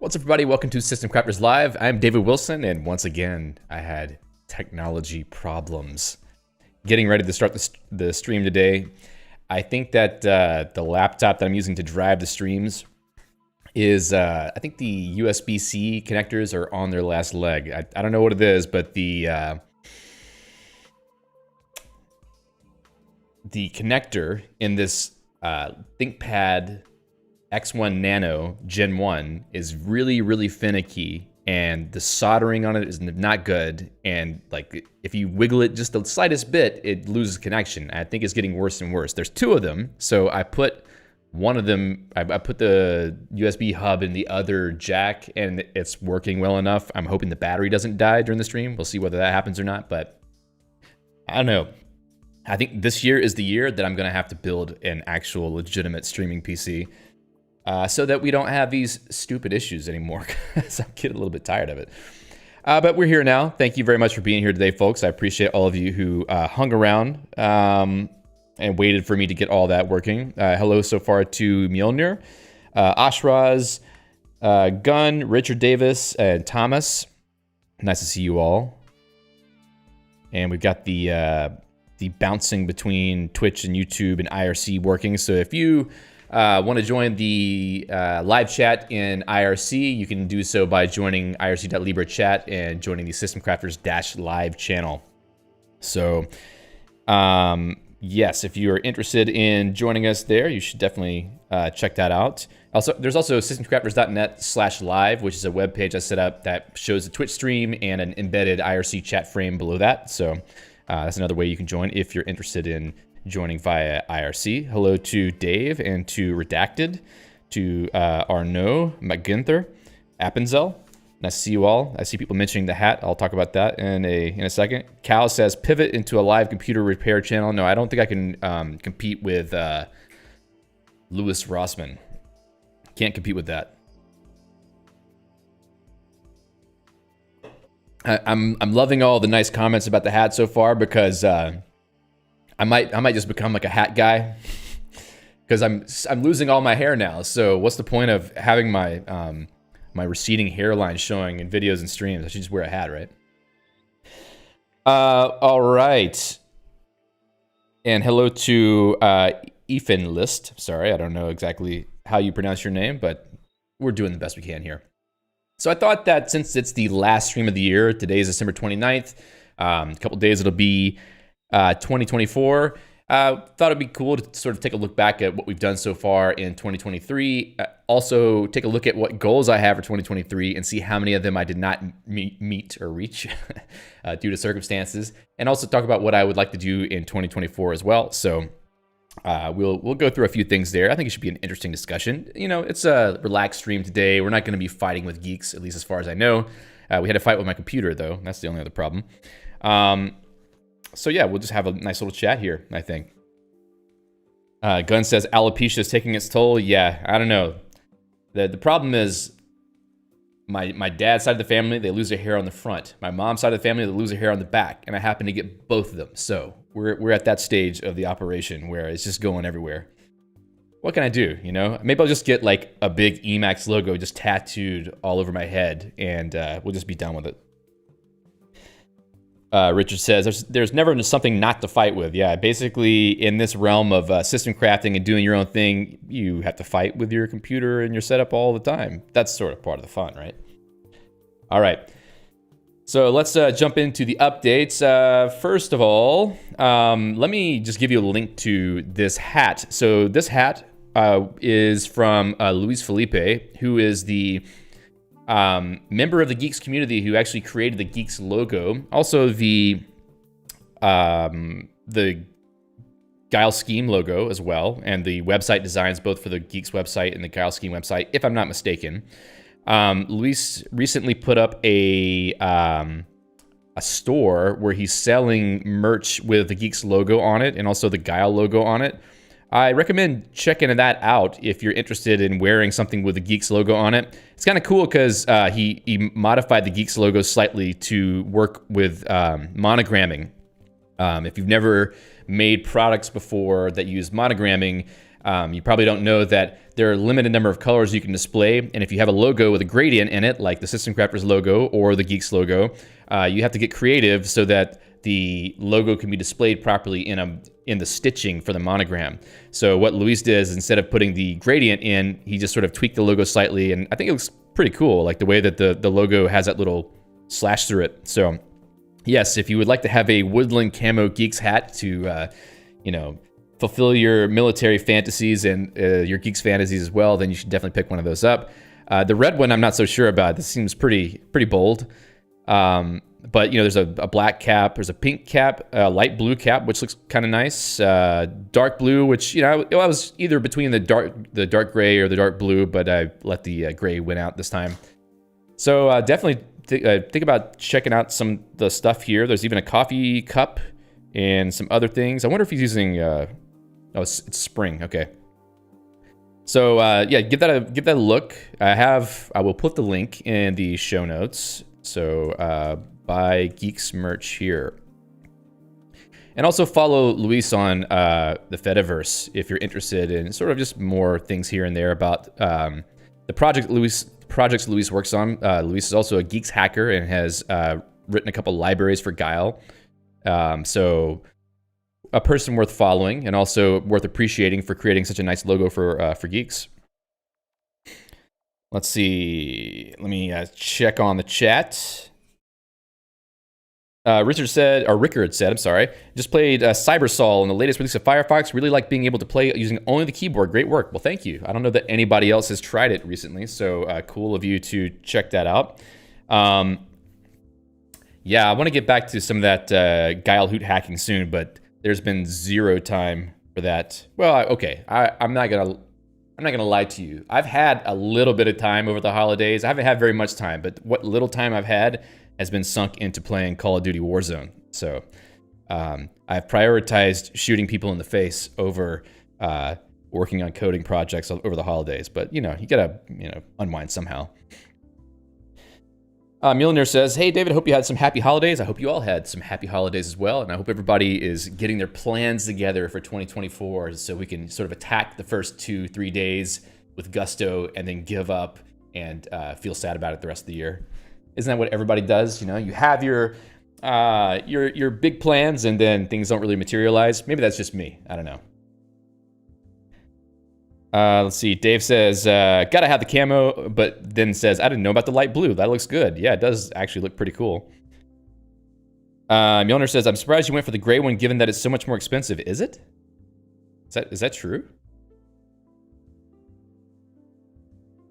What's up, everybody? Welcome to System Crafters Live. I'm David Wilson, and once again, I had technology problems. Getting ready to start the stream today. I think that the laptop that I'm using to drive the streams is, I think the USB-C connectors are on their last leg. I don't know what it is, but the connector in this ThinkPad X1 Nano Gen 1 is really, really finicky, and the soldering on it is not good. And like, if you wiggle it just the slightest bit, it loses connection. I think it's getting worse and worse. There's two of them, so I put one of them, I put the USB hub in the other jack, and it's working well enough. I'm hoping the battery doesn't die during the stream. We'll see whether that happens or not, but I don't know. I think this year is the year that I'm gonna have to build an actual legitimate streaming PC. So that we don't have these stupid issues anymore, because I'm getting a little bit tired of it. But we're here now. Thank you very much for being here today, folks. I appreciate all of you who hung around and waited for me to get all that working. Hello so far to Mjolnir, Asra's, Gunn, Richard Davis, and Thomas. Nice to see you all. And we've got the bouncing between Twitch and YouTube and IRC working. So if you want to join the live chat in IRC, you can do so by joining irc.libra chat and joining the System Crafters live channel. So, yes, if you're interested in joining us there, you should definitely check that out. Also, there's also systemcrafters.net/live, which is a web page I set up that shows the Twitch stream and an embedded IRC chat frame below that. So that's another way you can join if you're interested in joining via IRC. Hello to Dave and to Redacted, to Arnaud, McGinther, Appenzel. Nice to see you all. I see people mentioning the hat. I'll talk about that in a second. Cal says pivot into a live computer repair channel. No, I don't think I can compete with Louis Rossman. Can't compete with that. I'm loving all the nice comments about the hat so far, because I might just become like a hat guy, because I'm losing all my hair now. So what's the point of having my my receding hairline showing in videos and streams? I should just wear a hat, right? All right. And hello to Ethan List. Sorry, I don't know exactly how you pronounce your name, but we're doing the best we can here. So I thought that since it's the last stream of the year, today is December 29th. A couple days it'll be 2024. Thought it'd be cool to sort of take a look back at what we've done so far in 2023. Also take a look at what goals I have for 2023 and see how many of them I did not meet or reach due to circumstances, and also talk about what I would like to do in 2024 as well. So we'll go through a few things there. I think it should be an interesting discussion. You know, it's a relaxed stream today. We're not going to be fighting with Geeks, at least as far as I know. We had to fight with my computer though. That's the only other problem. So yeah, we'll just have a nice little chat here, I think. Gunn says alopecia is taking its toll. Yeah, I don't know. The problem is my dad's side of the family, they lose their hair on the front. My mom's side of the family, they lose their hair on the back, and I happen to get both of them. So we're at that stage of the operation where it's just going everywhere. What can I do, you know? Maybe I'll just get like a big EMAC logo just tattooed all over my head, and we'll just be done with it. Richard says, there's never something not to fight with. Yeah, basically in this realm of system crafting and doing your own thing, you have to fight with your computer and your setup all the time. That's sort of part of the fun, right? All right. So let's jump into the updates. First of all, let me just give you a link to this hat. So this hat is from Luis Felipe, who is the member of the Geeks community who actually created the Geeks logo. Also the Guile Scheme logo as well, and the website designs both for the Geeks website and the Guile Scheme website, if I'm not mistaken. Luis recently put up a store where he's selling merch with the Geeks logo on it and also the Guile logo on it. I recommend checking that out if you're interested in wearing something with the Geeks logo on it. It's kind of cool because he modified the Geeks logo slightly to work with monogramming. If you've never made products before that use monogramming, You probably don't know that there are a limited number of colors you can display, and if you have a logo with a gradient in it, like the System Crafters logo or the Geeks logo, you have to get creative so that the logo can be displayed properly in the stitching for the monogram. So what Luis did is, instead of putting the gradient in, he just sort of tweaked the logo slightly, and I think it looks pretty cool, like the way that the logo has that little slash through it. So yes, if you would like to have a woodland camo Geeks hat to, fulfill your military fantasies and your Geeks fantasies as well, then you should definitely pick one of those up. The red one I'm not so sure about. This seems pretty bold. But there's a black cap, there's a pink cap, a light blue cap, which looks kind of nice. Dark blue, which I was either between the dark gray or the dark blue, but I let the gray win out this time. So definitely think about checking out some of the stuff here. There's even a coffee cup and some other things. I wonder if he's using. It's spring. Okay. So yeah, give that a look. I will put the link in the show notes. So buy Geeks merch here. And also follow Luis on the Fediverse if you're interested in sort of just more things here and there about the projects Luis works on. Luis is also a Geeks hacker and has written a couple libraries for Guile. So a person worth following and also worth appreciating for creating such a nice logo for Geeks. Let's see. Let me check on the chat. Rickard said, I'm sorry, just played Cybersol in the latest release of Firefox. Really like being able to play using only the keyboard. Great work. Well, thank you. I don't know that anybody else has tried it recently, so cool of you to check that out. Yeah, I want to get back to some of that Guile Hoot hacking soon, but there's been zero time for that. Well, okay, I'm not gonna lie to you. I've had a little bit of time over the holidays. I haven't had very much time, but what little time I've had has been sunk into playing Call of Duty Warzone. So I've prioritized shooting people in the face over working on coding projects over the holidays. But you gotta unwind somehow. Mjolnir says, "Hey David, I hope you had some happy holidays. I hope you all had some happy holidays as well, and I hope everybody is getting their plans together for 2024 so we can sort of attack the first 2-3 days with gusto and then give up and feel sad about it the rest of the year." Isn't that what everybody does? You have your big plans and then things don't really materialize. Maybe that's just me. I don't know. Let's see. Dave says, gotta have the camo, but then says, I didn't know about the light blue. That looks good. Yeah, it does actually look pretty cool. Mjolnir says, I'm surprised you went for the gray one given that it's so much more expensive. Is it? Is that true?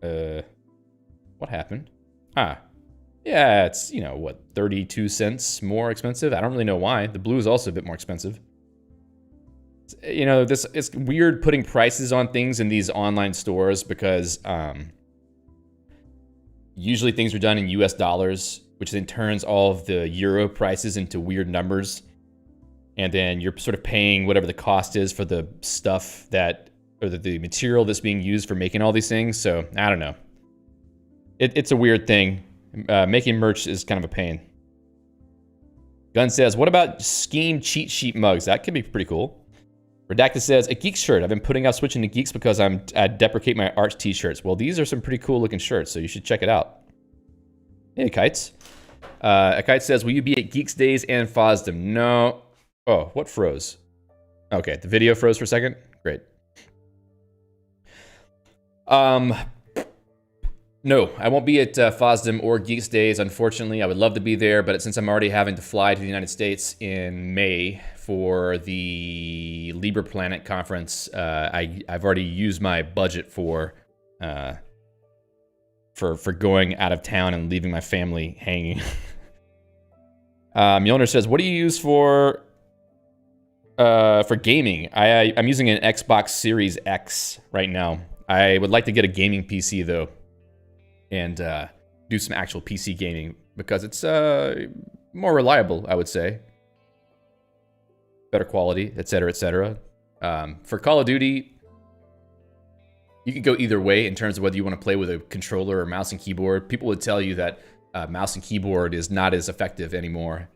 What happened? Yeah, it's, 32 cents more expensive? I don't really know why. The blue is also a bit more expensive. It's weird putting prices on things in these online stores because usually things are done in US dollars, which then turns all of the euro prices into weird numbers. And then you're sort of paying whatever the cost is for the stuff or the material that's being used for making all these things. So I don't know. It's a weird thing. Making merch is kind of a pain. Gun says, what about Scheme cheat sheet mugs? That could be pretty cool. Redacted says, a Geeks shirt. I've been putting out switching to Geeks because I deprecate my Arch t-shirts. Well, these are some pretty cool looking shirts, so you should check it out. Hey, Kites. A Kite says, will you be at Geeks Days and FOSDEM? No. Oh, what froze? Okay, the video froze for a second. Great. No, I won't be at FOSDEM or Geeks Days, unfortunately. I would love to be there, but since I'm already having to fly to the United States in May for the Libra Planet conference, I've already used my budget for going out of town and leaving my family hanging. Mjolnir says, what do you use for gaming? I'm using an Xbox Series X right now. I would like to get a gaming PC, though, and do some actual PC gaming because it's more reliable, I would say. Better quality, etc., etc. For Call of Duty, you could go either way in terms of whether you want to play with a controller or mouse and keyboard. People would tell you that mouse and keyboard is not as effective anymore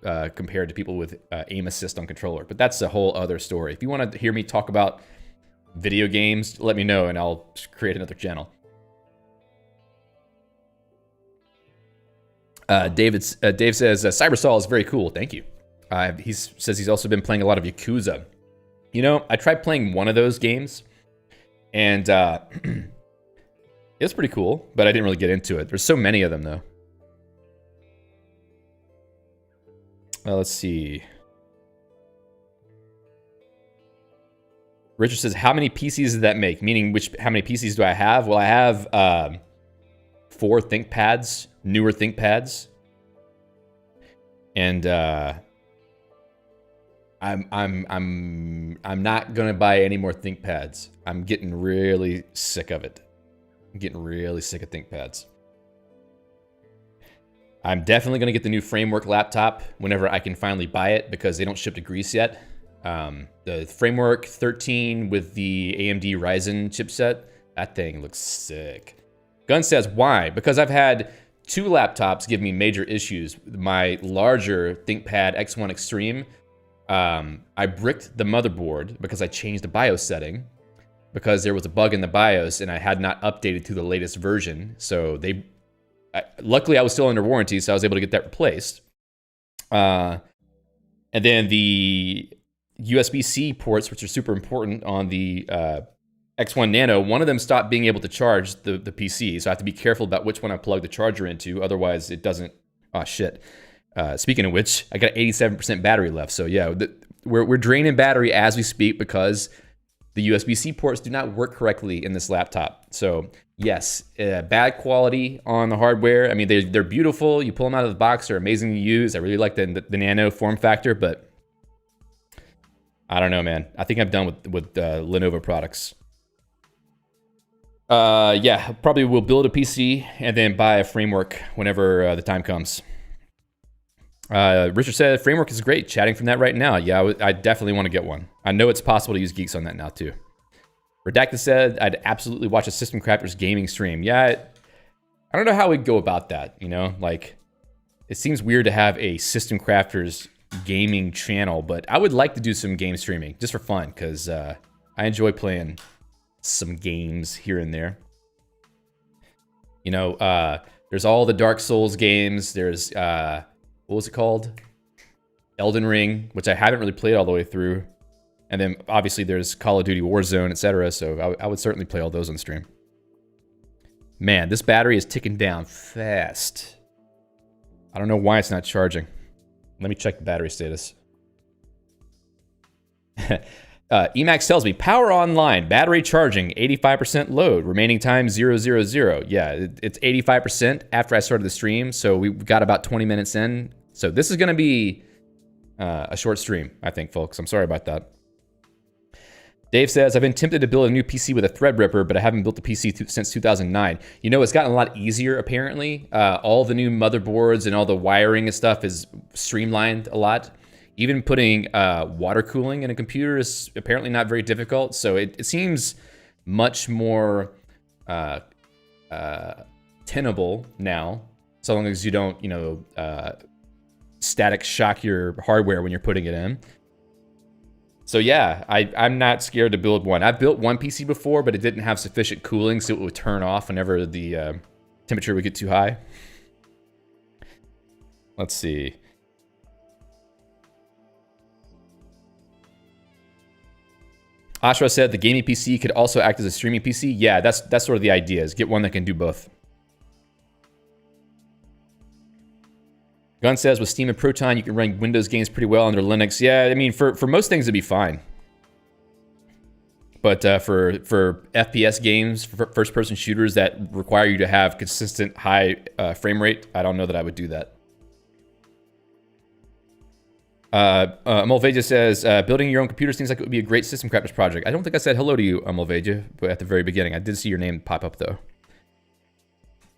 compared to people with aim assist on controller. But that's a whole other story. If you want to hear me talk about video games, let me know and I'll create another channel. Dave says, Cybersol is very cool. Thank you. He says he's also been playing a lot of Yakuza. You know, I tried playing one of those games, and it was pretty cool, but I didn't really get into it. There's so many of them, though. Let's see. Richard says, how many PCs does that make? Meaning, how many PCs do I have? Well, I have 4 ThinkPads, newer ThinkPads, and I'm not gonna buy any more ThinkPads. I'm getting really sick of it. I'm getting really sick of ThinkPads. I'm definitely gonna get the new Framework laptop whenever I can finally buy it because they don't ship to Greece yet. The Framework 13 with the AMD Ryzen chipset, that thing looks sick. Gun says, why? Because I've had 2 laptops give me major issues. My larger ThinkPad X1 Extreme, I bricked the motherboard because I changed the BIOS setting because there was a bug in the BIOS and I had not updated to the latest version. So luckily I was still under warranty, so I was able to get that replaced. And then the USB-C ports, which are super important on the X1 Nano, one of them stopped being able to charge the PC, so I have to be careful about which one I plug the charger into, otherwise it doesn't... Oh, shit. Speaking of which, I got 87% battery left, so yeah, we're draining battery as we speak because the USB-C ports do not work correctly in this laptop. So yes, bad quality on the hardware. I mean, they're beautiful. You pull them out of the box, they're amazing to use. I really like the Nano form factor, but I don't know, man. I think I'm done with Lenovo products. Yeah, probably will build a PC and then buy a Framework whenever the time comes. Richard said, Framework is great. Chatting from that right now. Yeah, I definitely want to get one. I know it's possible to use Geeks on that now, too. Redacted said, I'd absolutely watch a System Crafters gaming stream. Yeah, I don't know how we'd go about that, you know? Like, it seems weird to have a System Crafters gaming channel, but I would like to do some game streaming just for fun because I enjoy playing some games here and there. You know, there's all the Dark Souls games. There's, what was it called? Elden Ring, which I haven't really played all the way through. And then obviously there's Call of Duty Warzone, etc. So I would certainly play all those on stream. Man, this battery is ticking down fast. I don't know why it's not charging. Let me check the battery status. EMAC tells me, power online, battery charging, 85% load, remaining time 000. Yeah, it's 85% after I started the stream, so we got about 20 minutes in. So this is going to be a short stream, I think, folks. I'm sorry about that. Dave says, I've been tempted to build a new PC with a Threadripper, but I haven't built a PC since 2009. You know, it's gotten a lot easier, apparently. All the new motherboards and all the wiring and stuff is streamlined a lot. Even putting water cooling in a computer is apparently not very difficult. So it seems much more tenable now, so long as you don't, you know, static shock your hardware when you're putting it in. So yeah, I'm not scared to build one. I've built one PC before, but it didn't have sufficient cooling, so it would turn off whenever the temperature would get too high. Let's see. Asra said the gaming PC could also act as a streaming PC. Yeah, that's sort of the idea, is get one that can do both. Gun says, with Steam and Proton, you can run Windows games pretty well under Linux. Yeah, I mean, for most things, it'd be fine. But for FPS games, for first-person shooters that require you to have consistent high frame rate, I don't know that I would do that. Mulveja says, building your own computer seems like it would be a great System Crafters project. I don't think I said hello to you, Mulveja, but at the very beginning. I did see your name pop up, though.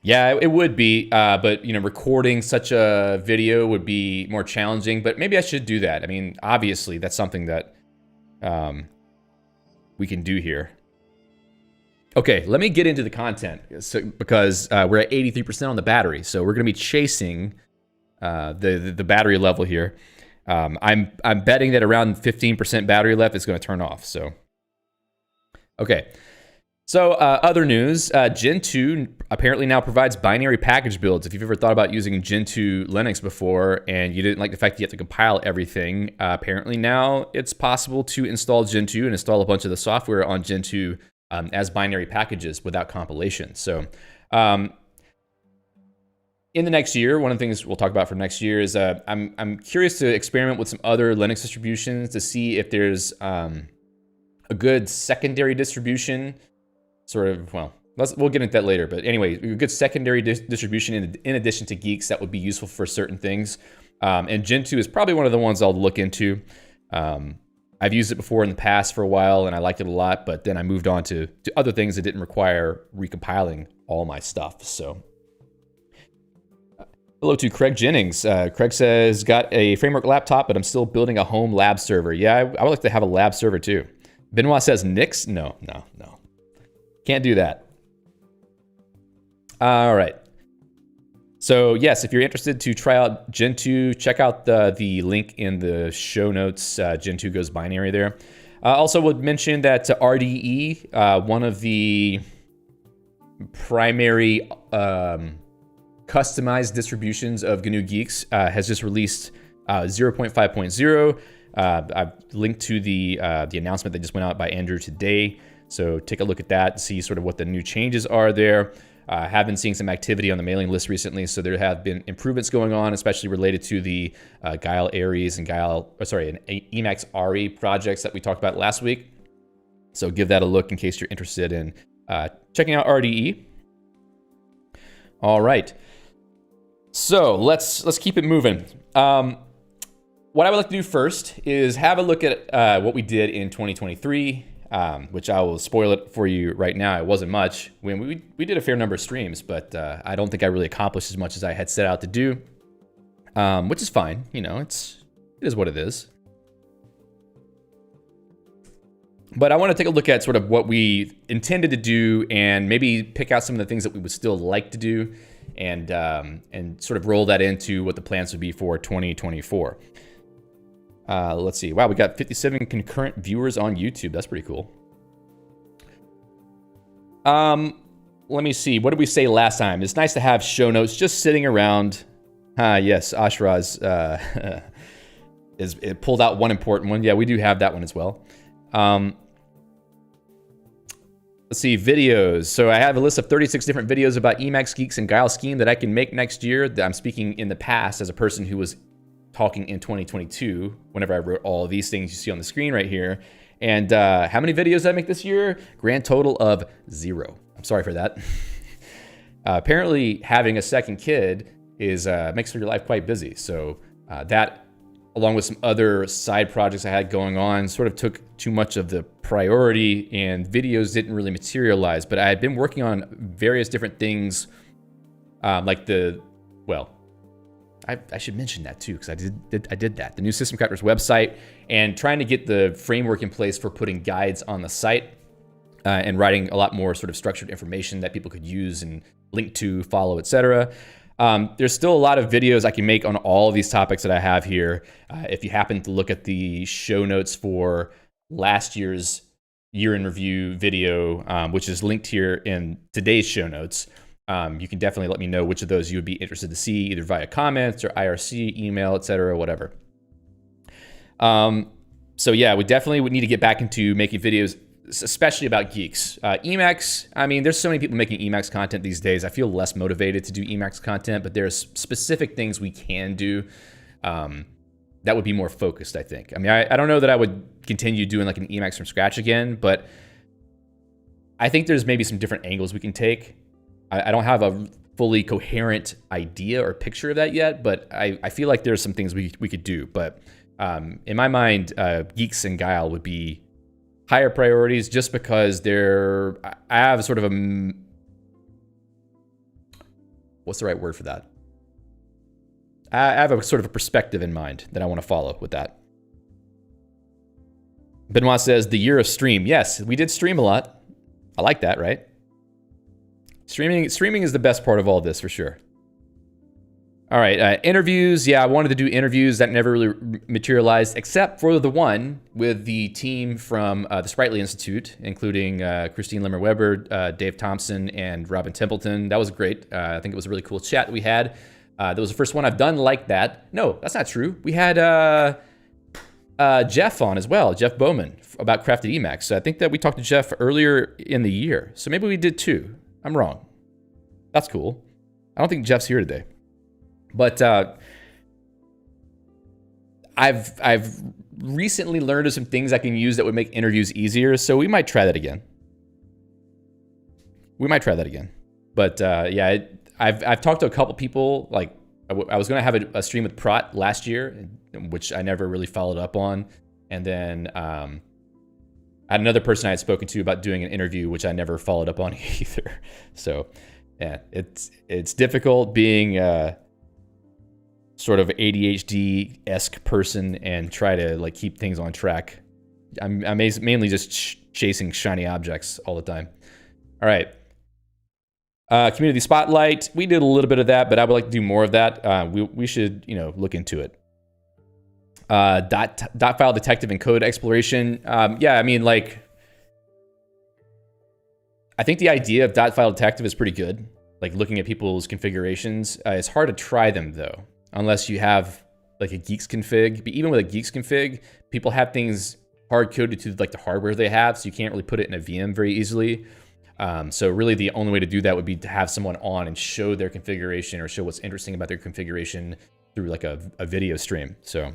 Yeah, it would be, but, you know, recording such a video would be more challenging, but maybe I should do that. I mean, obviously, that's something that we can do here. Okay, let me get into the content, because we're at 83% on the battery, so we're going to be chasing the battery level here. I'm betting that around 15% battery left is going to turn off, so Okay. So other news, Gentoo apparently now provides binary package builds. If you've ever thought about using Gentoo Linux before and you didn't like the fact that you have to compile everything, apparently now it's possible to install Gentoo and install a bunch of the software on Gentoo as binary packages without compilation. So in the next year, one of the things we'll talk about for next year is I'm curious to experiment with some other Linux distributions to see if there's a good secondary distribution. Sort of, well, we'll get into that later. But anyway, a good secondary distribution in addition to Geeks that would be useful for certain things. And Gentoo is probably one of the ones I'll look into. I've used it before in the past for a while, and I liked it a lot. But then I moved on to other things that didn't require recompiling all my stuff. So hello to Craig Jennings. Craig says, got a framework laptop, but I'm still building a home lab server. Yeah, I would like to have a lab server too. Benoit says, Nix? No. Can't do that. All right. So yes, if you're interested to try out Gentoo, check out the link in the show notes. Gentoo goes binary there. Also would mention that RDE, one of the primary customized distributions of GNU Geeks, has just released 0.5.0. I've linked to the announcement that just went out by Andrew today. So take a look at that, see sort of what the new changes are there. Have been seeing some activity on the mailing list recently, so there have been improvements going on, especially related to the Guile Aries and EMAC RE projects that we talked about last week. So give that a look in case you're interested in checking out RDE. All right. So let's keep it moving. What I would like to do first is have a look at what we did in 2023. Which I will spoil it for you right now. It wasn't much. We did a fair number of streams, but I don't think I really accomplished as much as I had set out to do, which is fine. You know, it is what it is. But I want to take a look at sort of what we intended to do and maybe pick out some of the things that we would still like to do and sort of roll that into what the plans would be for 2024. Let's see. Wow, we got 57 concurrent viewers on YouTube. That's pretty cool. Let me see. What did we say last time? It's nice to have show notes just sitting around. Yes, Asra's it pulled out one important one. Yeah, we do have that one as well. Let's see, videos. So I have a list of 36 different videos about EMAC, Geeks, and Guile Scheme that I can make next year. I'm speaking in the past as a person who was talking in 2022 whenever I wrote all of these things you see on the screen right here. And how many videos did I make this year? Grand total of 0. I'm sorry for that. Apparently having a second kid is makes your life quite busy. So that, along with some other side projects I had going on, sort of took too much of the priority, and videos didn't really materialize. But I had been working on various different things, like I should mention that too, because I did that. The new System Crafters website, and trying to get the framework in place for putting guides on the site and writing a lot more sort of structured information that people could use and link to, follow, etc. There's still a lot of videos I can make on all of these topics that I have here. If you happen to look at the show notes for last year's year in review video, which is linked here in today's show notes, you can definitely let me know which of those you would be interested to see, either via comments or IRC, email, etc., whatever. So yeah, we definitely would need to get back into making videos, especially about Geeks. EMACs, I mean, there's so many people making EMACs content these days. I feel less motivated to do EMACs content, but there's specific things we can do that would be more focused, I think. I mean, I don't know that I would continue doing like an EMACs from scratch again, but I think there's maybe some different angles we can take. I don't have a fully coherent idea or picture of that yet, but I feel like there's some things we could do. But in my mind, Geeks and Guile would be higher priorities just because I have sort of a, what's the right word for that? I have a sort of a perspective in mind that I want to follow with that. Benoit says, the year of stream. Yes, we did stream a lot. I like that, right? Streaming is the best part of all this for sure. All right, interviews. Yeah, I wanted to do interviews that never really materialized, except for the one with the team from the Sprightly Institute, including Christine Limmer-Weber, Dave Thompson, and Robin Templeton. That was great. I think it was a really cool chat that we had. That was the first one I've done like that. No, that's not true. We had Jeff on as well, Jeff Bowman, about Crafted EMAC. So I think that we talked to Jeff earlier in the year. So maybe we did too. I'm wrong. That's cool. I don't think Jeff's here today. But I've recently learned of some things I can use that would make interviews easier, so we might try that again. But yeah, I've talked to a couple people. Like I was going to have a stream with Prot last year, which I never really followed up on, and then I had another person I had spoken to about doing an interview, which I never followed up on either. So yeah, it's difficult being sort of ADHD-esque person and try to like keep things on track. I'm mainly just chasing shiny objects all the time. All right. Community Spotlight. We did a little bit of that, but I would like to do more of that. We should, look into it. Dot file detective and code exploration. Yeah, I mean, like, I think the idea of dot file detective is pretty good. Like looking at people's configurations. It's hard to try them though, unless you have like a Geeks config. But even with a Geeks config, people have things hard coded to like the hardware they have, so you can't really put it in a VM very easily. So really the only way to do that would be to have someone on and show their configuration or show what's interesting about their configuration through like a video stream. So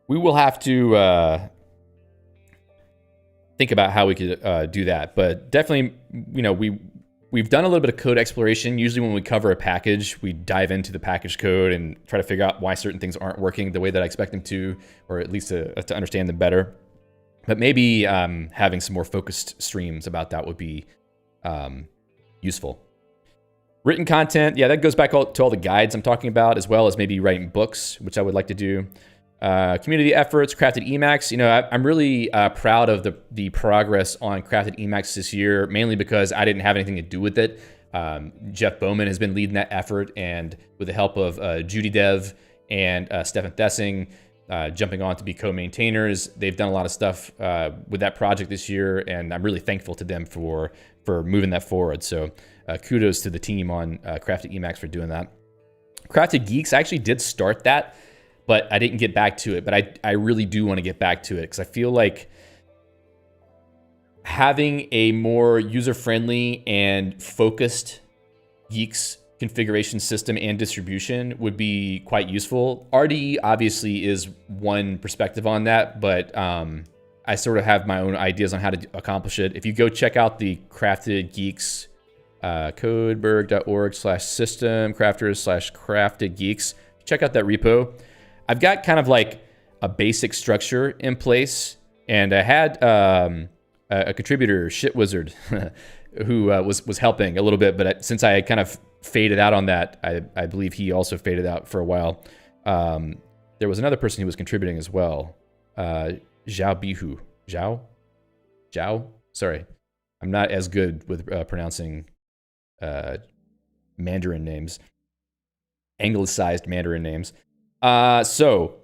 we will have to think about how we could do that. But definitely, we've done a little bit of code exploration. Usually when we cover a package, we dive into the package code and try to figure out why certain things aren't working the way that I expect them to, or at least to understand them better. But maybe having some more focused streams about that would be useful. Written content, yeah, that goes back to all the guides I'm talking about, as well as maybe writing books, which I would like to do. Community efforts, Crafted EMACs. I'm really proud of the progress on Crafted EMACs this year, mainly because I didn't have anything to do with it. Jeff Bowman has been leading that effort, and with the help of Judy Dev and Stefan Thessing, jumping on to be co-maintainers, they've done a lot of stuff with that project this year, and I'm really thankful to them for moving that forward. So kudos to the team on Crafted EMACs for doing that. Crafted Geeks, I actually did start that, but I didn't get back to it. But I really do want to get back to it because I feel like having a more user-friendly and focused Geeks configuration system and distribution would be quite useful. RDE obviously is one perspective on that, but I sort of have my own ideas on how to accomplish it. If you go check out the Crafted Geeks codeberg.org/system-crafters/crafted geeks, check out that repo. I've got kind of like a basic structure in place, and I had a contributor, Shit Wizard, who was helping a little bit, but since I kind of faded out on that, I believe he also faded out for a while. There was another person who was contributing as well, Zhao Bihu. Zhao? Sorry. I'm not as good with pronouncing Mandarin names, anglicized Mandarin names. So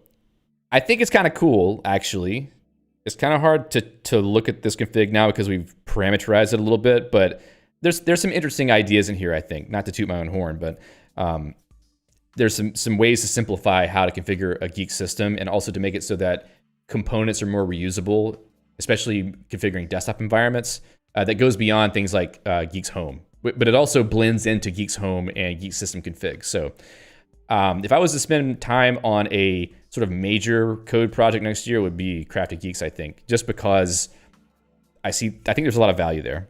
I think it's kind of cool, actually. It's kind of hard to look at this config now because we've parameterized it a little bit, but there's some interesting ideas in here, I think. Not to toot my own horn, but there's some ways to simplify how to configure a Geek system, and also to make it so that components are more reusable, especially configuring desktop environments. That goes beyond things like Geeks Home, but it also blends into Geeks Home and Geek System config. So if I was to spend time on a sort of major code project next year, it would be Crafted Geeks, I think, just because I think there's a lot of value there.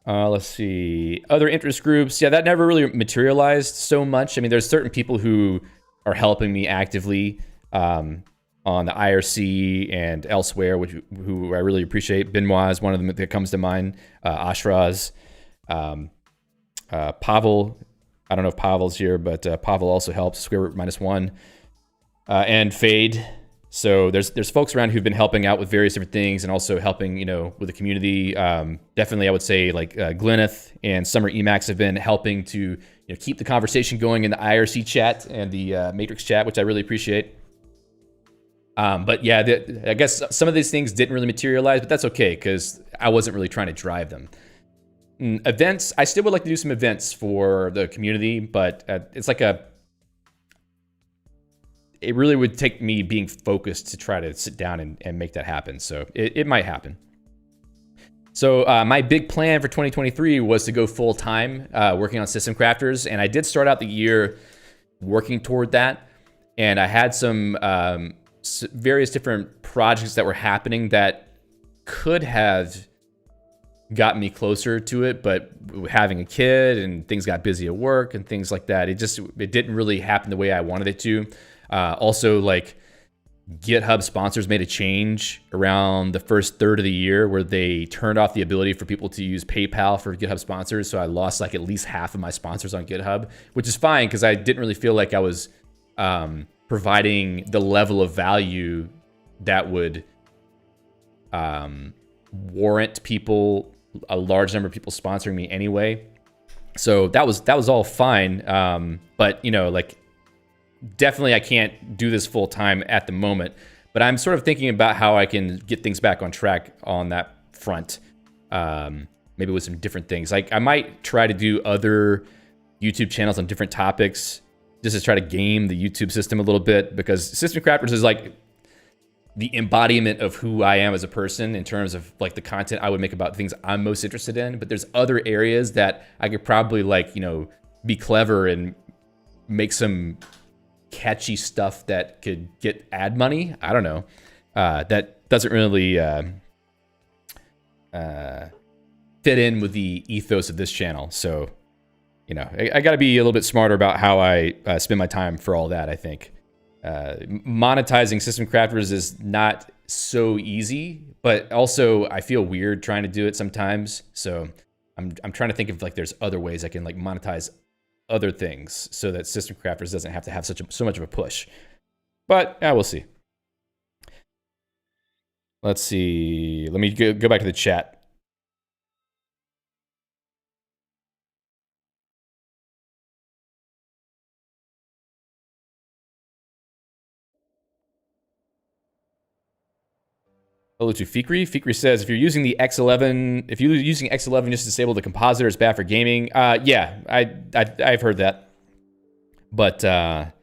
Let's see. Other interest groups. Yeah, that never really materialized so much. I mean, there's certain people who are helping me actively on the IRC and elsewhere, who I really appreciate. Benoit is one of them that comes to mind. Asra's. Pavel. I don't know if Pavel's here, but Pavel also helps. Square root -1. And Fade. So there's folks around who've been helping out with various different things, and also helping, with the community. Definitely, I would say like Glyneth and Summer EMACs have been helping to keep the conversation going in the IRC chat and the Matrix chat, which I really appreciate. But yeah, I guess some of these things didn't really materialize, but that's okay because I wasn't really trying to drive them. Events, I still would like to do some events for the community, but it's like it really would take me being focused to try to sit down and make that happen. So it might happen. So my big plan for 2023 was to go full time working on System Crafters. And I did start out the year working toward that. And I had some various different projects that were happening that could have got me closer to it, but having a kid and things got busy at work and things like that, it didn't really happen the way I wanted it to. Also, like, GitHub sponsors made a change around the first third of the year where they turned off the ability for people to use PayPal for GitHub sponsors. So I lost like at least half of my sponsors on GitHub, which is fine because I didn't really feel like I was providing the level of value that would warrant a large number of people sponsoring me anyway. So that was all fine. But like, definitely I can't do this full time at the moment, but I'm sort of thinking about how I can get things back on track on that front. Maybe with some different things. Like I might try to do other YouTube channels on different topics just to try to game the YouTube system a little bit, because System Crafters is like the embodiment of who I am as a person in terms of like the content I would make about things I'm most interested in. But there's other areas that I could probably be clever and make some catchy stuff that could get ad money. I don't know. That doesn't really fit in with the ethos of this channel. So, I got to be a little bit smarter about how I spend my time for all that, I think. Monetizing System Crafters is not so easy, but also I feel weird trying to do it sometimes. So I'm trying to think of there's other ways I can monetize other things so that System Crafters doesn't have to have so much of a push. But we'll see. Let's see. Let me go back to the chat. Hello to Fikri. Fikri says, if you're using the X11, if you're using X11 just to disable the compositor, it's bad for gaming. Yeah, I've heard that, but I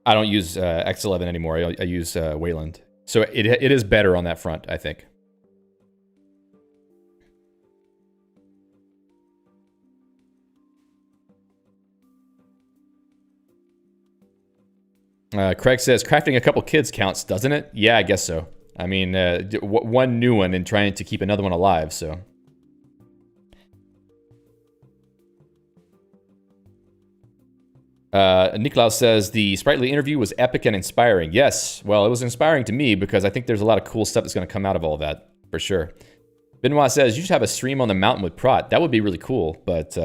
don't use X11 anymore. I use Wayland, so it is better on that front, I think. Craig says, crafting a couple kids counts, doesn't it? Yeah, I guess so. I mean, one new one and trying to keep another one alive, so. Niklaus says, the Sprightly interview was epic and inspiring. Yes, well, it was inspiring to me because I think there's a lot of cool stuff that's going to come out of all that, for sure. Benoit says, you should have a stream on the mountain with Prot. That would be really cool, but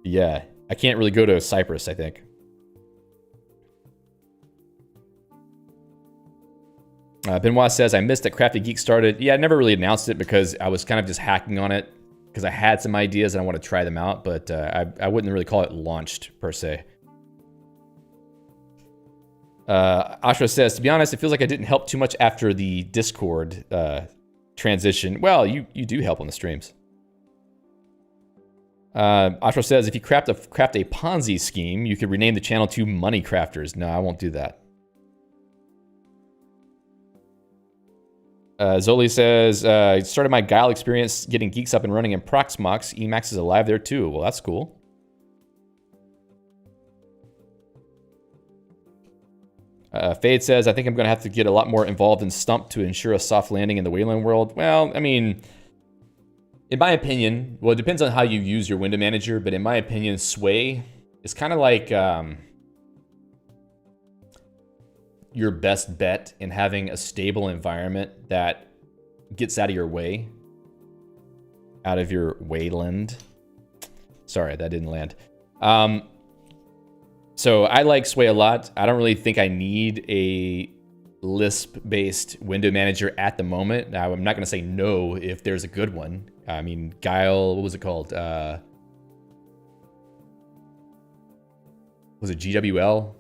yeah, I can't really go to Cyprus, I think. Benoit says, I missed that Crafty Geek started. Yeah, I never really announced it because I was kind of just hacking on it because I had some ideas and I want to try them out, but I wouldn't really call it launched, per se. Asra says, to be honest, it feels like I didn't help too much after the Discord transition. Well, you do help on the streams. Asra says, if you craft a Ponzi scheme, you could rename the channel to Money Crafters. No, I won't do that. Zoli says, started my Guile experience getting Geeks up and running in Proxmox. EMAC is alive there too. Well, that's cool. Fade says, I think I'm going to have to get a lot more involved in Stump to ensure a soft landing in the Wayland world. Well, I mean, in my opinion, well, it depends on how you use your window manager, but in my opinion, Sway is kind of like your best bet in having a stable environment that gets out of your way, out of your Wayland. Sorry, that didn't land. So I like Sway a lot. I don't really think I need a Lisp-based window manager at the moment. Now, I'm not going to say no if there's a good one. I mean, Guile, what was it called? was it GWL?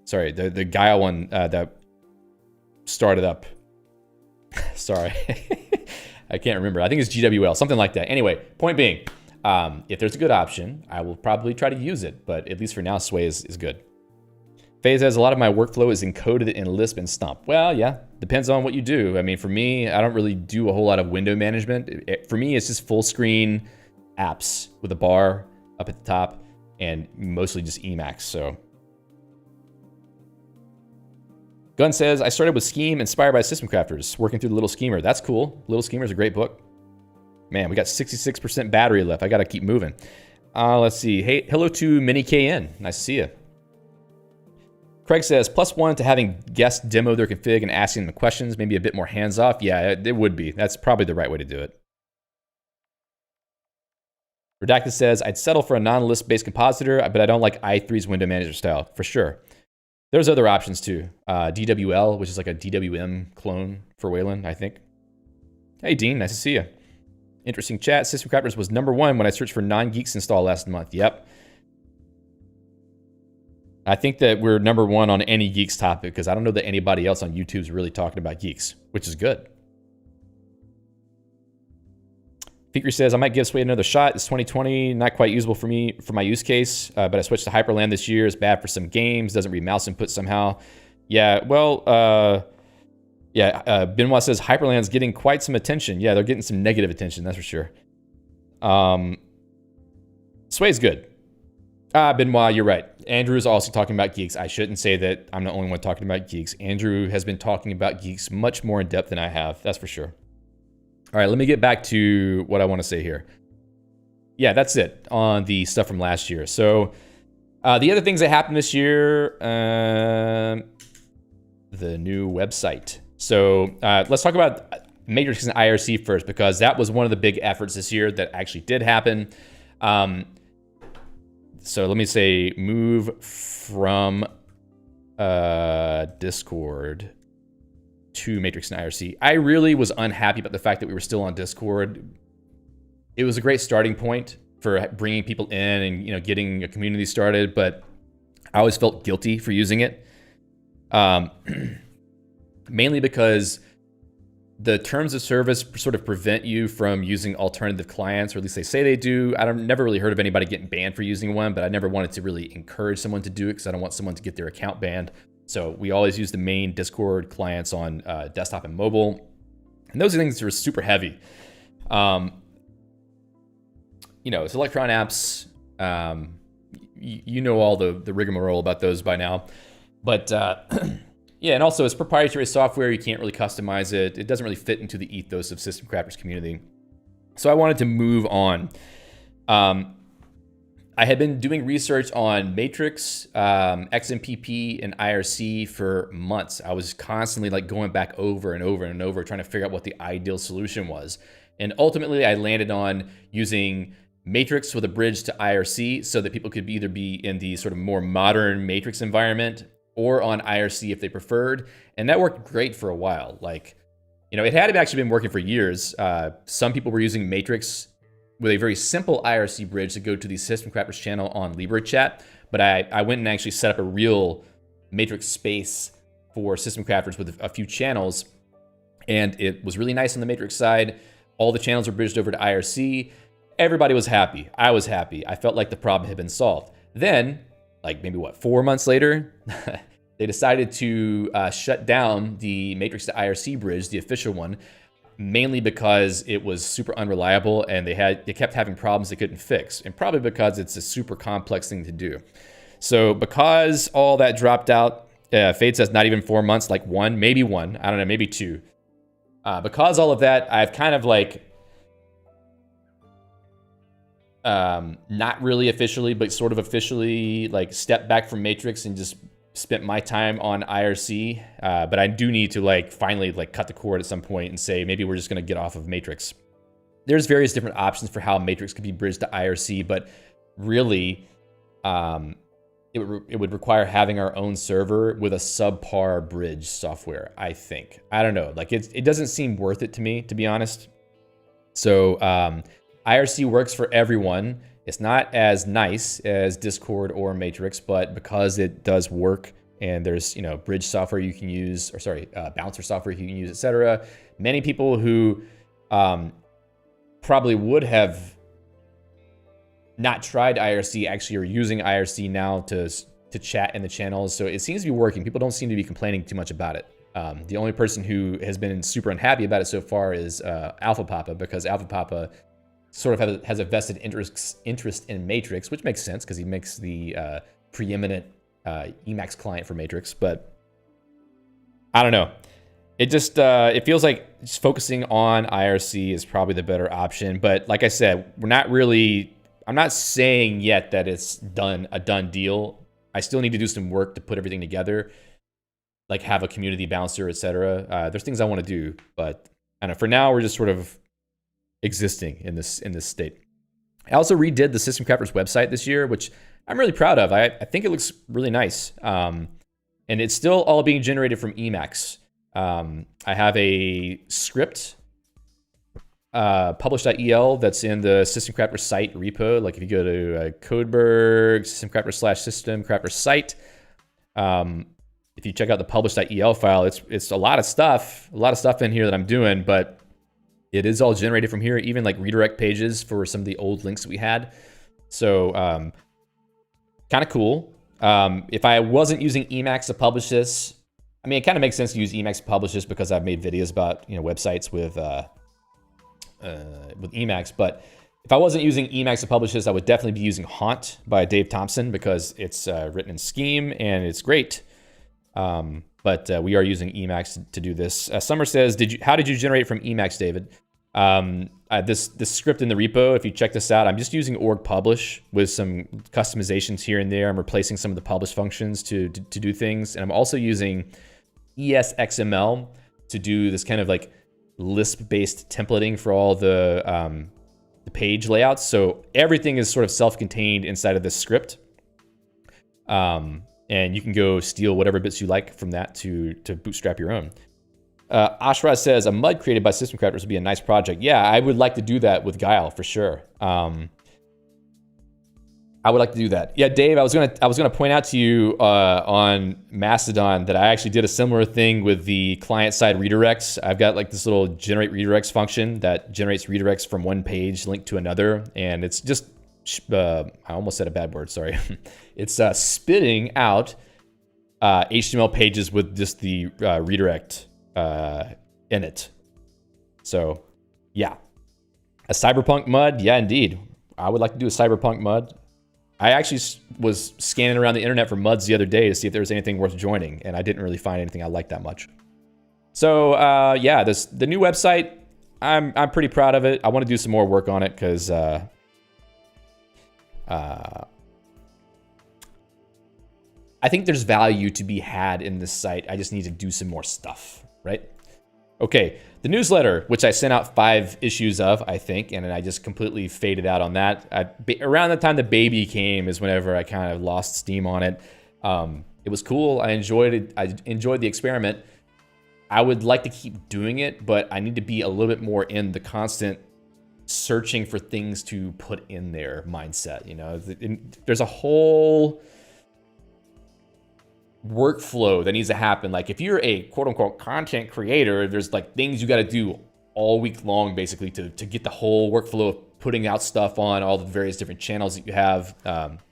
Sorry, the Gaia one that started up. Sorry, I can't remember. I think it's GWL, something like that. Anyway, point being, if there's a good option, I will probably try to use it. But at least for now, Sway is good. Faye says, a lot of my workflow is encoded in Lisp and Stomp. Well, yeah, depends on what you do. I mean, for me, I don't really do a whole lot of window management. For me, it's just full screen apps with a bar up at the top and mostly just EMAC. So Gunn says, I started with Scheme inspired by System Crafters, working through the Little Schemer. That's cool. Little Schemer is a great book. Man, we got 66% battery left. I got to keep moving. Let's see. Hey, hello to Mini KN. Nice to see you. Craig says, +1 to having guests demo their config and asking them questions, maybe a bit more hands-off. Yeah, it would be. That's probably the right way to do it. Redacted says, I'd settle for a non-Lisp-based compositor, but I don't like i3's window manager style, for sure. There's other options too. DWL, which is like a DWM clone for Wayland, I think. Hey, Dean, nice to see you. Interesting chat. System Crafters was #1 when I searched for non-Geeks install last month. Yep. I think that we're #1 on any Geeks topic because I don't know that anybody else on YouTube is really talking about Geeks, which is good. Fikri says, I might give Sway another shot. It's 2020, not quite usable for me for my use case, but I switched to Hyperland this year. It's bad for some games, doesn't read mouse input somehow. Yeah, well, Benoit says Hyperland's getting quite some attention. Yeah, they're getting some negative attention, that's for sure. Sway's good. Benoit, you're right. Andrew is also talking about Geeks. I shouldn't say that I'm the only one talking about Geeks. Andrew has been talking about Geeks much more in depth than I have, that's for sure. All right, let me get back to what I want to say here. Yeah, that's it on the stuff from last year. So the other things that happened this year, the new website. So let's talk about Matrix and IRC first, because that was one of the big efforts this year that actually did happen. So let me say move from Discord to Matrix and IRC. I really was unhappy about the fact that we were still on Discord. It was a great starting point for bringing people in and getting a community started, but I always felt guilty for using it. Mainly because the terms of service sort of prevent you from using alternative clients, or at least they say they do. I've never really heard of anybody getting banned for using one, but I never wanted to really encourage someone to do it because I don't want someone to get their account banned. So we always use the main Discord clients on desktop and mobile. And those are things that are super heavy. It's Electron apps. You know all the rigmarole about those by now. But yeah, and also it's proprietary software. You can't really customize it. It doesn't really fit into the ethos of System Crafters community. So I wanted to move on. I had been doing research on Matrix, XMPP, and IRC for months. I was constantly going back over and over and over, trying to figure out what the ideal solution was. And ultimately, I landed on using Matrix with a bridge to IRC so that people could either be in the sort of more modern Matrix environment or on IRC if they preferred. And that worked great for a while. It had actually been working for years. Some people were using Matrix with a very simple IRC bridge to go to the System Crafters channel on LibreChat. But I went and actually set up a real Matrix space for System Crafters with a few channels. And it was really nice on the Matrix side. All the channels were bridged over to IRC. Everybody was happy. I was happy. I felt like the problem had been solved. Then, maybe 4 months later, they decided to shut down the Matrix to IRC bridge, the official one, mainly because it was super unreliable and they kept having problems they couldn't fix, and probably because it's a super complex thing to do. So because all that dropped out, Fade says not even 4 months, one, maybe one, I don't know, maybe two. Because all of that, I've kind of not really officially, but sort of officially stepped back from Matrix and just spent my time on IRC. But I do need to finally cut the cord at some point and say, maybe we're just going to get off of Matrix. There's various different options for how Matrix could be bridged to IRC, but really, it would require having our own server with a subpar bridge software, I think. I don't know. It doesn't seem worth it to me, to be honest. So, IRC works for everyone. It's not as nice as Discord or Matrix, but because it does work and there's, you know, bridge software you can use, or sorry, bouncer software you can use, etc. Many people who probably would have not tried IRC actually are using IRC now to chat in the channels. So it seems to be working. People don't seem to be complaining too much about it. The only person who has been super unhappy about it so far is Alpha Papa, because Alpha Papa sort of has a vested interest in Matrix, which makes sense because he makes the preeminent EMAC client for Matrix. But I don't know. It just it feels like just focusing on IRC is probably the better option. But like I said, I'm not saying yet that it's a done deal. I still need to do some work to put everything together, like have a community bouncer, etc. There's things I want to do, but I don't know. For now, we're just sort of existing in this state. I also redid the System Crafters website this year, which I'm really proud of. I think it looks really nice, and it's still all being generated from EMACs. I have a script publish.el that's in the System Crafters site repo. Like if you go to Codeberg System Crafters / System Crafters site, if you check out the publish.el file, it's a lot of stuff in here that I'm doing, but it is all generated from here, even like redirect pages for some of the old links that we had. So kind of cool. If I wasn't using Emacs to publish this, I mean, it kind of makes sense to use Emacs to publish this because I've made videos about, you know, websites with Emacs. But if I wasn't using Emacs to publish this, I would definitely be using Haunt by Dave Thompson because it's written in Scheme and it's great. But we are using Emacs to do this. Summer says, how did you generate from Emacs, David? This script in the repo, if you check this out, I'm just using org publish with some customizations here and there. I'm replacing some of the publish functions to do things. And I'm also using ESXML to do this kind of like Lisp-based templating for all the page layouts. So everything is sort of self-contained inside of this script. And you can go steal whatever bits you like from that to bootstrap your own. Asra says, a MUD created by System Crafters would be a nice project. Yeah, I would like to do that with Guile for sure. I would like to do that. Yeah, Dave, I was gonna point out to you on Mastodon that I actually did a similar thing with the client-side redirects. I've got like this little generate redirects function that generates redirects from one page linked to another, and it's just I almost said a bad word. Sorry. It's spitting out HTML pages with just the redirect in it. So yeah, a cyberpunk MUD. Yeah, indeed. I would like to do a cyberpunk MUD. I actually was scanning around the internet for MUDs the other day to see if there was anything worth joining, and I didn't really find anything I liked that much. So yeah, the new website, I'm pretty proud of it. I want to do some more work on it because I think there's value to be had in this site. I just need to do some more stuff, right? Okay, the newsletter, which I sent out 5 issues of, I think, and then I just completely faded out on that. Around the time the baby came is whenever I kind of lost steam on it. It was cool. I enjoyed it. I enjoyed the experiment. I would like to keep doing it, but I need to be a little bit more in the constant searching for things to put in their mindset. You know, there's a whole workflow that needs to happen. Like if you're a quote unquote content creator, there's like things you got to do all week long basically to get the whole workflow of putting out stuff on all the various different channels that you have.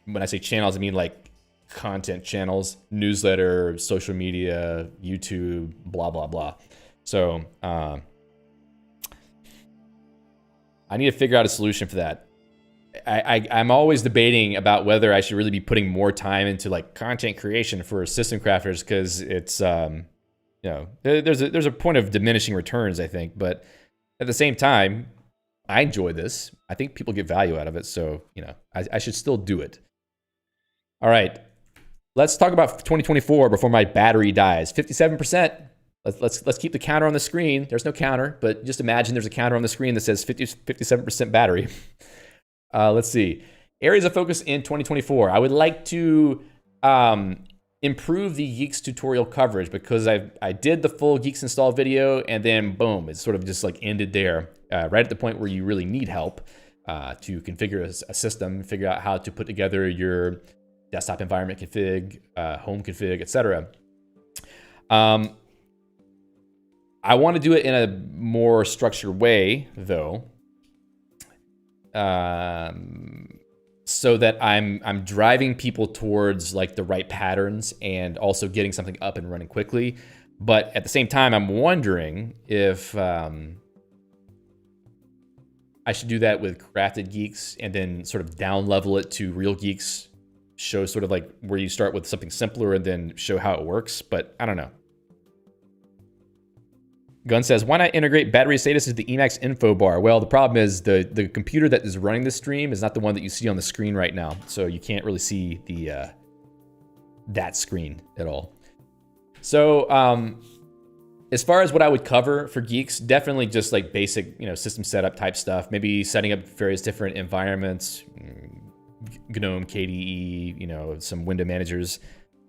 When I say channels, I mean like content channels, newsletter, social media, YouTube, blah, blah, blah. So I need to figure out a solution for that. I'm always debating about whether I should really be putting more time into like content creation for System Crafters because it's, you know, there's a point of diminishing returns, I think. But at the same time, I enjoy this. I think people get value out of it. So, you know, I should still do it. All right. Let's talk about 2024 before my battery dies. 57%. Let's keep the counter on the screen. There's no counter, but just imagine there's a counter on the screen that says 57% battery. Let's see. Areas of focus in 2024. I would like to improve the Geeks tutorial coverage because I did the full Geeks install video and then boom, it sort of just like ended there right at the point where you really need help. to configure a system, figure out how to put together your desktop environment config, home config, etc. I want to do it in a more structured way, though, so that I'm driving people towards like the right patterns and also getting something up and running quickly. But at the same time, I'm wondering if I should do that with Crafted Geeks and then sort of down level it to Real Geeks, show sort of like where you start with something simpler and then show how it works. But I don't know. Gun says, why not integrate battery status into the EMAC info bar? Well, the problem is the computer that is running the stream is not the one that you see on the screen right now. So you can't really see the that screen at all. So as far as what I would cover for Geeks, definitely just like basic, system setup type stuff. Maybe setting up various different environments, GNOME, KDE, some window managers.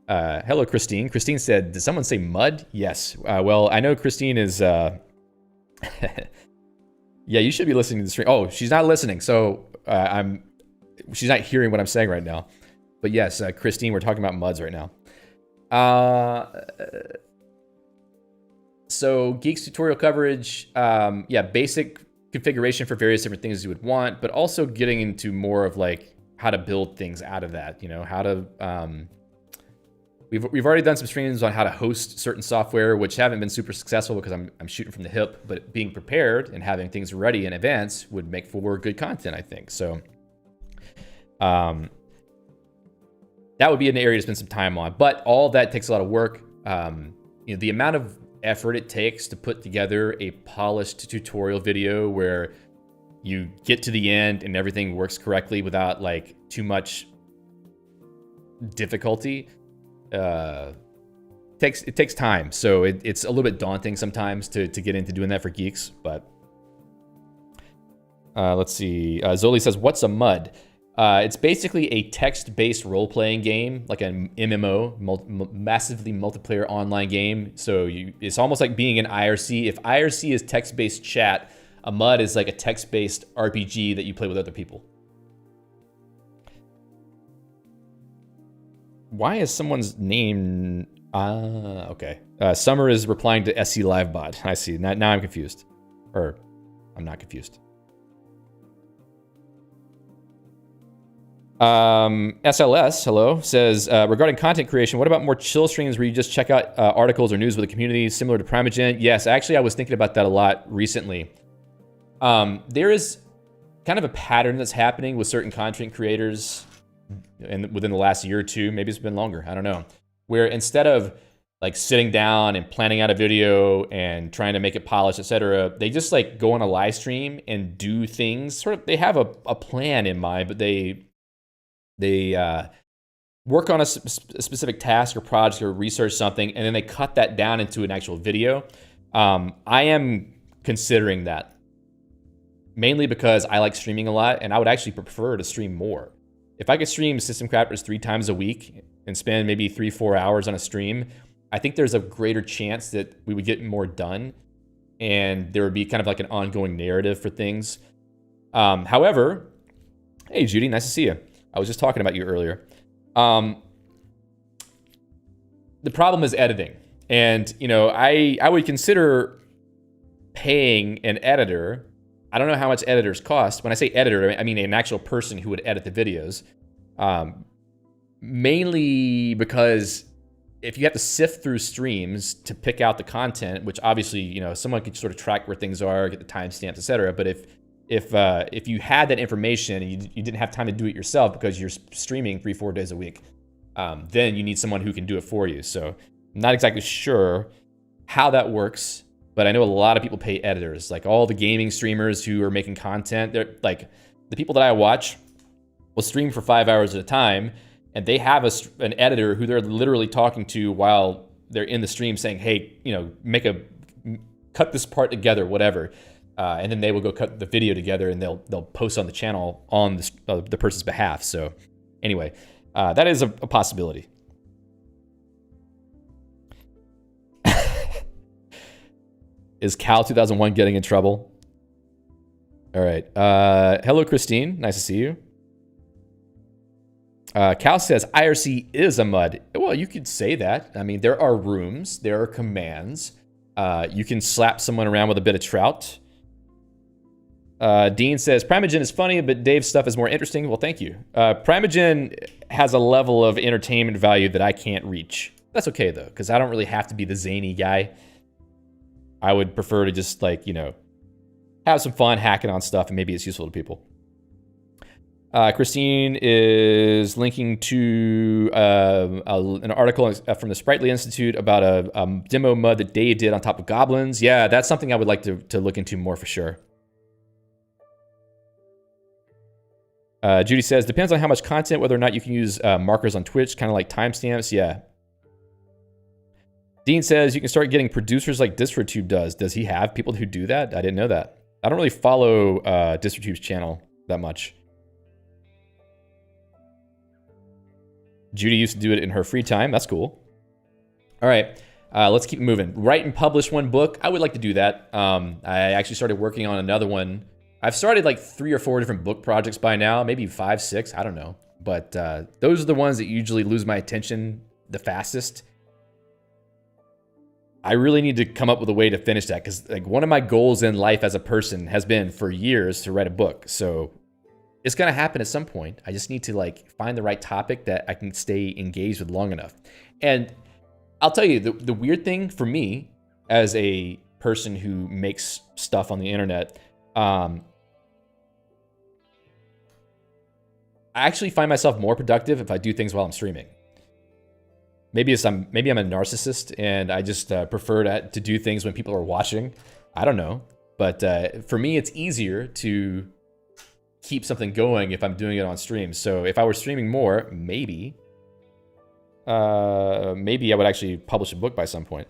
Hello, Christine. Christine said, did someone say mud? Yes. Well, I know Christine is... yeah, you should be listening to the stream. Oh, she's not listening, so she's not hearing what I'm saying right now. But yes, Christine, we're talking about MUDs right now. So Geeks tutorial coverage, yeah, basic configuration for various different things you would want, but also getting into more of like how to build things out of that, how to... We've already done some streams on how to host certain software, which haven't been super successful because I'm shooting from the hip, but being prepared and having things ready in advance would make for good content, I think. So that would be an area to spend some time on, but all that takes a lot of work. The amount of effort it takes to put together a polished tutorial video where you get to the end and everything works correctly without like too much difficulty. It takes time, so it's a little bit daunting sometimes to get into doing that for Geeks. But let's see. Zoli says, "What's a MUD?" It's basically a text-based role-playing game, like an MMO, massively multiplayer online game. So it's almost like being in IRC. If IRC is text-based chat, a MUD is like a text-based RPG that you play with other people. Why is someone's name... okay. Summer is replying to SC Livebot. I see. Now I'm confused. Or, I'm not confused. SLS, hello, says, regarding content creation, what about more chill streams where you just check out articles or news with the community, similar to Primogen? Yes, actually, I was thinking about that a lot recently. There is kind of a pattern that's happening with certain content creators and within the last year or two, maybe it's been longer, I don't know, where instead of like sitting down and planning out a video and trying to make it polished, etc., they just like go on a live stream and do things. Sort of, they have a plan in mind, but they work on a specific task or project or research something, and then they cut that down into an actual video. I am considering that mainly because I like streaming a lot, and I would actually prefer to stream more. If I could stream System Crafters 3 times a week and spend maybe 3-4 hours on a stream, I think there's a greater chance that we would get more done and there would be kind of like an ongoing narrative for things. However, hey Judy, nice to see you. I was just talking about you earlier. The problem is editing. And, I would consider paying an editor. I don't know how much editors cost. When I say editor, I mean an actual person who would edit the videos. Mainly because if you have to sift through streams to pick out the content, which obviously, someone could sort of track where things are, get the timestamps, etc. But if you had that information and you didn't have time to do it yourself because you're streaming 3-4 days a week, then you need someone who can do it for you. So I'm not exactly sure how that works. But I know a lot of people pay editors, like all the gaming streamers who are making content. They're like the people that I watch will stream for 5 hours at a time, and they have an editor who they're literally talking to while they're in the stream, saying, "Hey, cut this part together, whatever," and then they will go cut the video together and they'll post on the channel on the person's behalf. So anyway, that is a possibility. Is Cal 2001 getting in trouble? All right. Hello, Christine. Nice to see you. Cal says IRC is a MUD. Well, you could say that. I mean, there are rooms, there are commands. You can slap someone around with a bit of trout. Dean says Primogen is funny, but Dave's stuff is more interesting. Well, thank you. Primogen has a level of entertainment value that I can't reach. That's okay though, because I don't really have to be the zany guy. I would prefer to just like, you know, have some fun hacking on stuff and maybe it's useful to people. Christine is linking to an article from the Sprightly Institute about a demo MUD that Dave did on top of goblins. Yeah, that's something I would like to look into more for sure. Judy says, depends on how much content, whether or not you can use markers on Twitch, kind of like timestamps. Yeah. Dean says you can start getting producers like DistroTube does. Does he have people who do that? I didn't know that. I don't really follow DistroTube's channel that much. Judy used to do it in her free time. That's cool. All right, let's keep moving. Write and publish one book. I would like to do that. I actually started working on another one. I've started like 3 or 4 different book projects by now, maybe 5, 6, I don't know. But those are the ones that usually lose my attention the fastest. I really need to come up with a way to finish that because like one of my goals in life as a person has been for years to write a book. So it's gonna happen at some point. I just need to like find the right topic that I can stay engaged with long enough. And I'll tell you, the weird thing for me as a person who makes stuff on the internet, I actually find myself more productive if I do things while I'm streaming. Maybe I'm a narcissist and I just prefer to do things when people are watching. I don't know. But for me, it's easier to keep something going if I'm doing it on stream. So if I were streaming more, maybe I would actually publish a book by some point.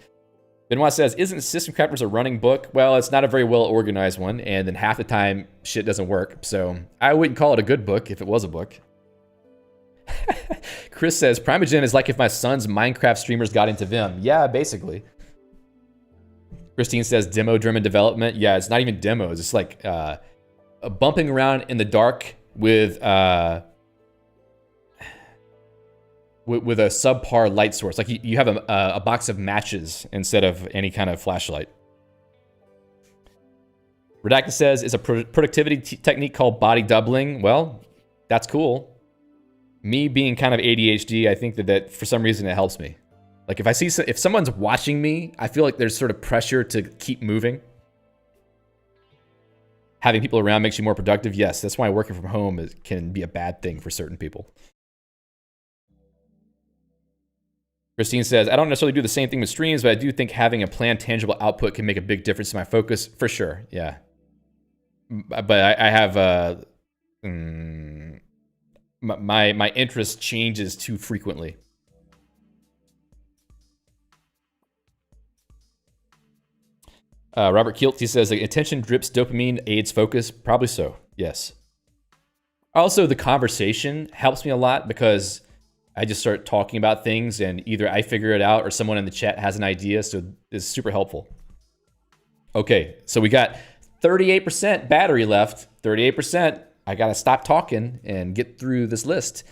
Benoit says, isn't System Crafters a running book? Well, it's not a very well organized one, and then half the time shit doesn't work. So I wouldn't call it a good book if it was a book. Chris says, Primogen is like if my son's Minecraft streamers got into Vim. Yeah, basically. Christine says, demo-driven development. Yeah, it's not even demos. It's like bumping around in the dark with a subpar light source. Like you have a box of matches instead of any kind of flashlight. Redacted says, it's a productivity technique called body doubling. Well, that's cool. Me being kind of ADHD, I think that for some reason it helps me. Like if someone's watching me, I feel like there's sort of pressure to keep moving. Having people around makes you more productive. Yes, that's why working from home can be a bad thing for certain people. Christine says, I don't necessarily do the same thing with streams, but I do think having a planned tangible output can make a big difference in my focus. For sure, yeah. But I have... My interest changes too frequently. Robert Kielty says, like, attention drips dopamine aids focus. Probably so, yes. Also, the conversation helps me a lot because I just start talking about things and either I figure it out or someone in the chat has an idea, so it's super helpful. Okay, so we got 38% battery left, 38%. I gotta stop talking and get through this list.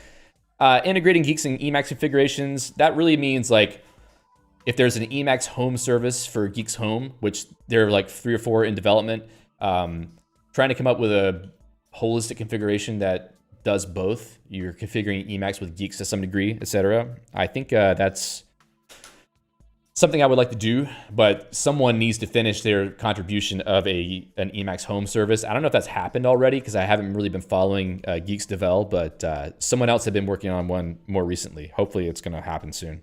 Integrating Geeks and EMAC configurations, that really means like if there's an EMAX home service for Geeks Home, which there are like 3 or 4 in development, trying to come up with a holistic configuration that does both. You're configuring EMAX with Geeks to some degree, etc. I think that's something I would like to do, but someone needs to finish their contribution of an EMAX home service. I don't know if that's happened already because I haven't really been following Geeks Devel, but someone else had been working on one more recently. Hopefully it's going to happen soon.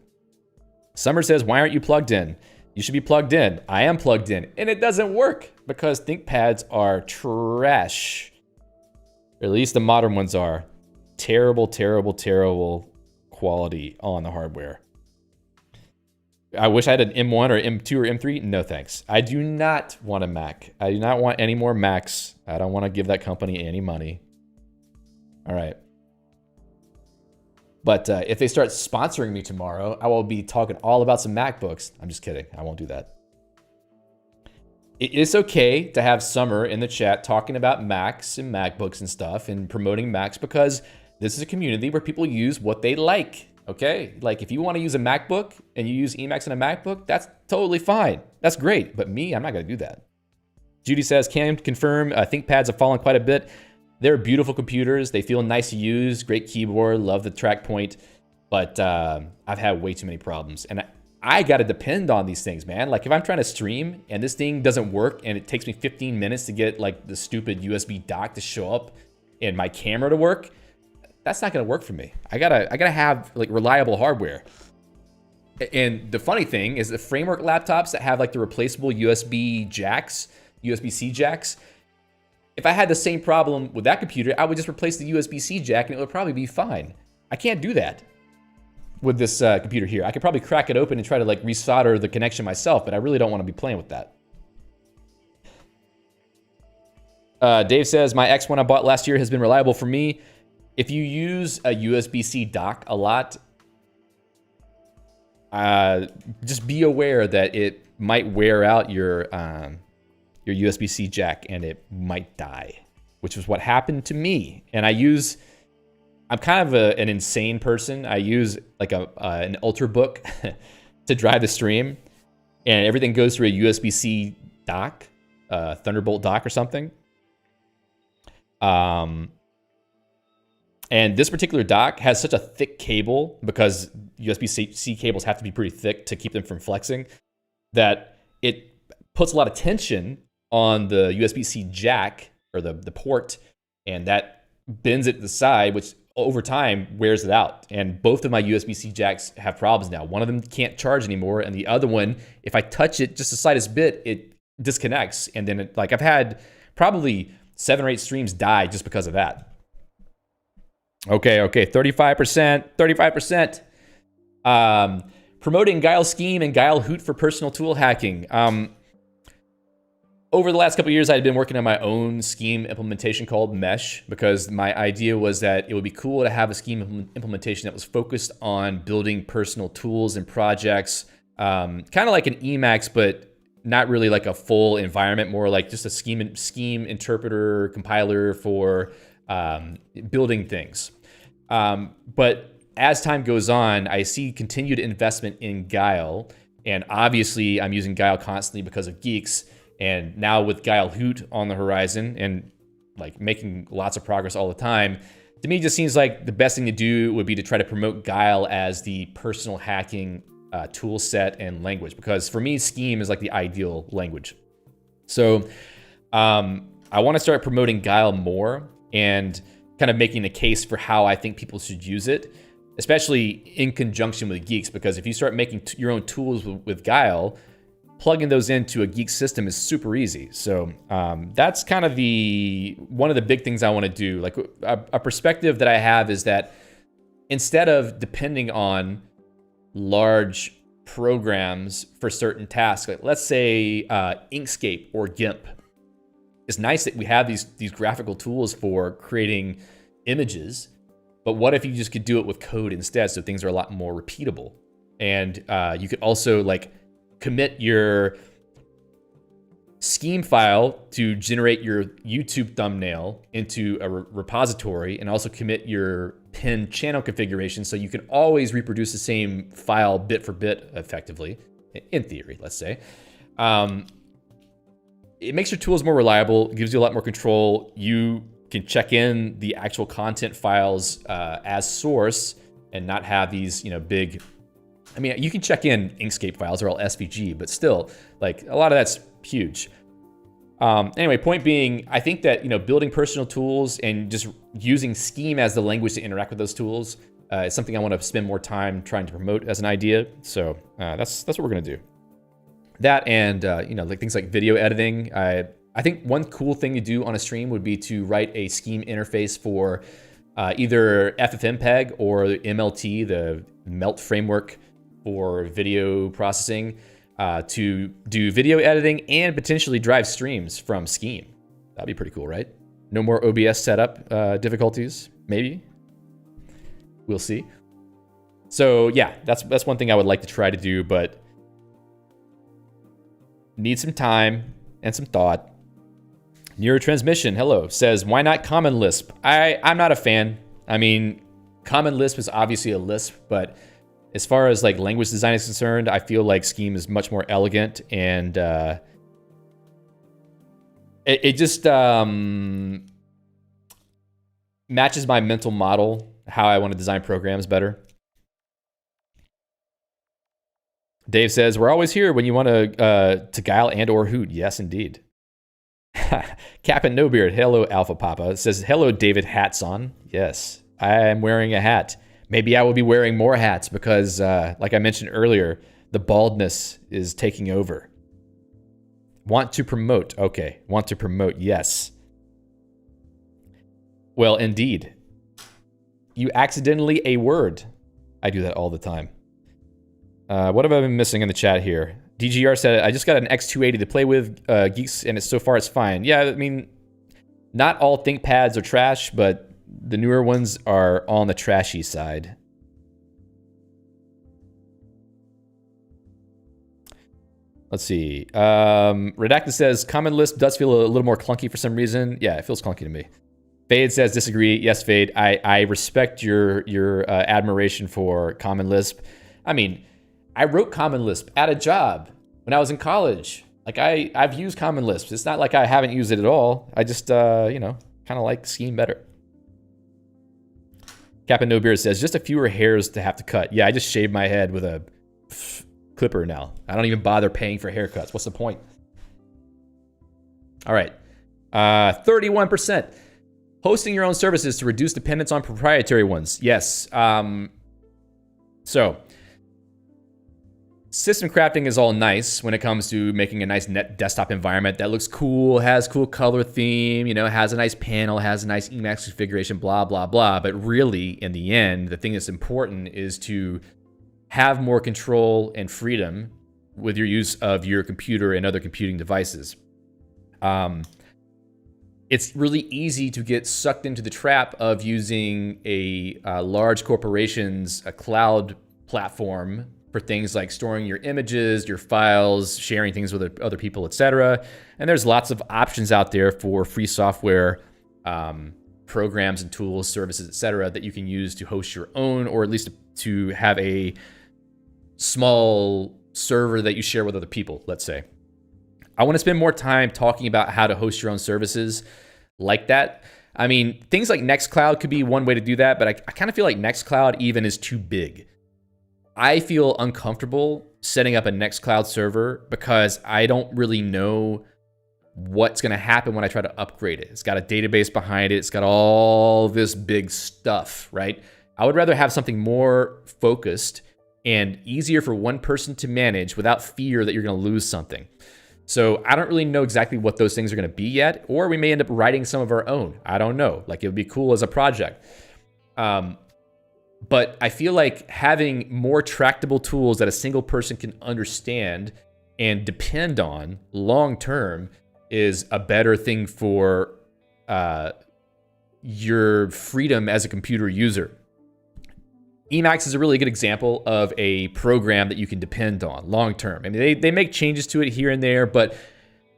Summer says, why aren't you plugged in? You should be plugged in. I am plugged in, and it doesn't work because ThinkPads are trash. Or at least the modern ones are. Terrible, terrible, terrible quality on the hardware. I wish I had an M1 or M2 or M3. No thanks. I do not want a Mac. I do not want any more Macs. I don't want to give that company any money. All right. But if they start sponsoring me tomorrow, I will be talking all about some MacBooks. I'm just kidding. I won't do that. It's okay to have Summer in the chat talking about Macs and MacBooks and stuff and promoting Macs, because this is a community where people use what they like, okay? Like if you want to use a MacBook and you use Emacs on a MacBook, that's totally fine. That's great. But me, I'm not going to do that. Judy says, can confirm ThinkPads have fallen quite a bit. They're beautiful computers. They feel nice to use. Great keyboard. Love the track point. But I've had way too many problems. And I got to depend on these things, man. Like if I'm trying to stream and this thing doesn't work and it takes me 15 minutes to get like the stupid USB dock to show up and my camera to work, that's not going to work for me. I gotta have like reliable hardware. And the funny thing is the framework laptops that have like the replaceable USB-C jacks, if I had the same problem with that computer, I would just replace the USB-C jack and it would probably be fine. I can't do that with this computer here. I could probably crack it open and try to like resolder the connection myself, but I really don't want to be playing with that. Dave says, my X1 I bought last year has been reliable for me. If you use a USB-C dock a lot, just be aware that it might wear out your USB-C jack and it might die, which is what happened to me. And I'm kind of an insane person. I use like an Ultrabook to drive the stream, and everything goes through a USB-C dock, Thunderbolt dock or something. And this particular dock has such a thick cable, because USB-C cables have to be pretty thick to keep them from flexing, that it puts a lot of tension on the USB-C jack or the port, and that bends it to the side, which over time wears it out. And both of my USB-C jacks have problems now. One of them can't charge anymore, and the other one, if I touch it just the slightest bit, it disconnects. And then like I've had probably 7 or 8 streams die just because of that. Okay, 35%. Promoting Guile Scheme and Guile Hoot for personal tool hacking. Over the last couple of years, I'd been working on my own Scheme implementation called Mesh, because my idea was that it would be cool to have a Scheme implementation that was focused on building personal tools and projects, kind of like an Emacs, but not really like a full environment, more like just a scheme interpreter, compiler for building things. But as time goes on, I see continued investment in Guile, and obviously I'm using Guile constantly because of Geeks. And now with Guile Hoot on the horizon and like making lots of progress all the time, to me it just seems like the best thing to do would be to try to promote Guile as the personal hacking tool set and language, because for me Scheme is like the ideal language. So I want to start promoting Guile more and kind of making a case for how I think people should use it, especially in conjunction with Geeks, because if you start making your own tools with Guile, plugging those into a Geek system is super easy. So that's kind of one of the big things I want to do. Like a perspective that I have is that instead of depending on large programs for certain tasks, like let's say Inkscape or GIMP, it's nice that we have these graphical tools for creating images, but what if you just could do it with code instead, so things are a lot more repeatable? And you could also like commit your Scheme file to generate your YouTube thumbnail into a repository, and also commit your pin channel configuration so you can always reproduce the same file bit for bit effectively, in theory, let's say. It makes your tools more reliable, gives you a lot more control. You can check in the actual content files as source and not have these, big, I mean, you can check in Inkscape files, they're all SVG, but still, like, a lot of that's huge. Anyway, point being, I think that, building personal tools and just using Scheme as the language to interact with those tools is something I want to spend more time trying to promote as an idea. So that's what we're going to do. That and, like things like video editing. I think one cool thing to do on a stream would be to write a Scheme interface for either FFmpeg or MLT, the Melt framework for video processing, to do video editing and potentially drive streams from Scheme. That'd be pretty cool, right? No more OBS setup difficulties, maybe. We'll see. So yeah, that's one thing I would like to try to do, but need some time and some thought. Neurotransmission, hello, says, why not Common Lisp? I'm not a fan. I mean, Common Lisp is obviously a Lisp, but as far as like language design is concerned, I feel like Scheme is much more elegant, and it just matches my mental model, how I want to design programs better. Dave says, we're always here when you want to guile and or hoot. Yes, indeed. Captain No Beard, hello Alpha Papa. It says, hello David Hatson. Yes, I am wearing a hat. Maybe I will be wearing more hats because, like I mentioned earlier, the baldness is taking over. Want to promote. Okay, want to promote. Yes. Well, indeed. You accidentally a word. I do that all the time. What have I been missing in the chat here? DGR said, I just got an X280 to play with Geeks, and so far it's fine. Yeah, I mean, not all ThinkPads are trash, but the newer ones are on the trashy side. Let's see. Redacted says, Common Lisp does feel a little more clunky for some reason. Yeah, it feels clunky to me. Fade says, disagree. Yes, Fade. I respect your admiration for Common Lisp. I mean, I wrote Common Lisp at a job when I was in college. Like, I've used Common Lisp. It's not like I haven't used it at all. I just, kind of like Scheme better. Captain No Beard says, just a fewer hairs to have to cut. Yeah, I just shaved my head with a clipper now. I don't even bother paying for haircuts. What's the point? All right. 31%. Hosting your own services to reduce dependence on proprietary ones. Yes. So, system crafting is all nice when it comes to making a nice net desktop environment that looks cool, has cool color theme, has a nice panel, has a nice EMAC configuration, blah, blah, blah. But really, in the end, the thing that's important is to have more control and freedom with your use of your computer and other computing devices. It's really easy to get sucked into the trap of using a large corporation's cloud platform for things like storing your images, your files, sharing things with other people, etc. And there's lots of options out there for free software, programs and tools, services, etc. that you can use to host your own, or at least to have a small server that you share with other people, let's say. I want to spend more time talking about how to host your own services like that. I mean, things like Nextcloud could be one way to do that, but I kind of feel like Nextcloud even is too big. I feel uncomfortable setting up a Nextcloud server because I don't really know what's going to happen when I try to upgrade it. It's got a database behind it. It's got all this big stuff, right? I would rather have something more focused and easier for one person to manage without fear that you're going to lose something. So I don't really know exactly what those things are going to be yet, or we may end up writing some of our own. I don't know. Like, it would be cool as a project. But I feel like having more tractable tools that a single person can understand and depend on long term is a better thing for your freedom as a computer user. Emacs is a really good example of a program that you can depend on long term. I mean, they make changes to it here and there, but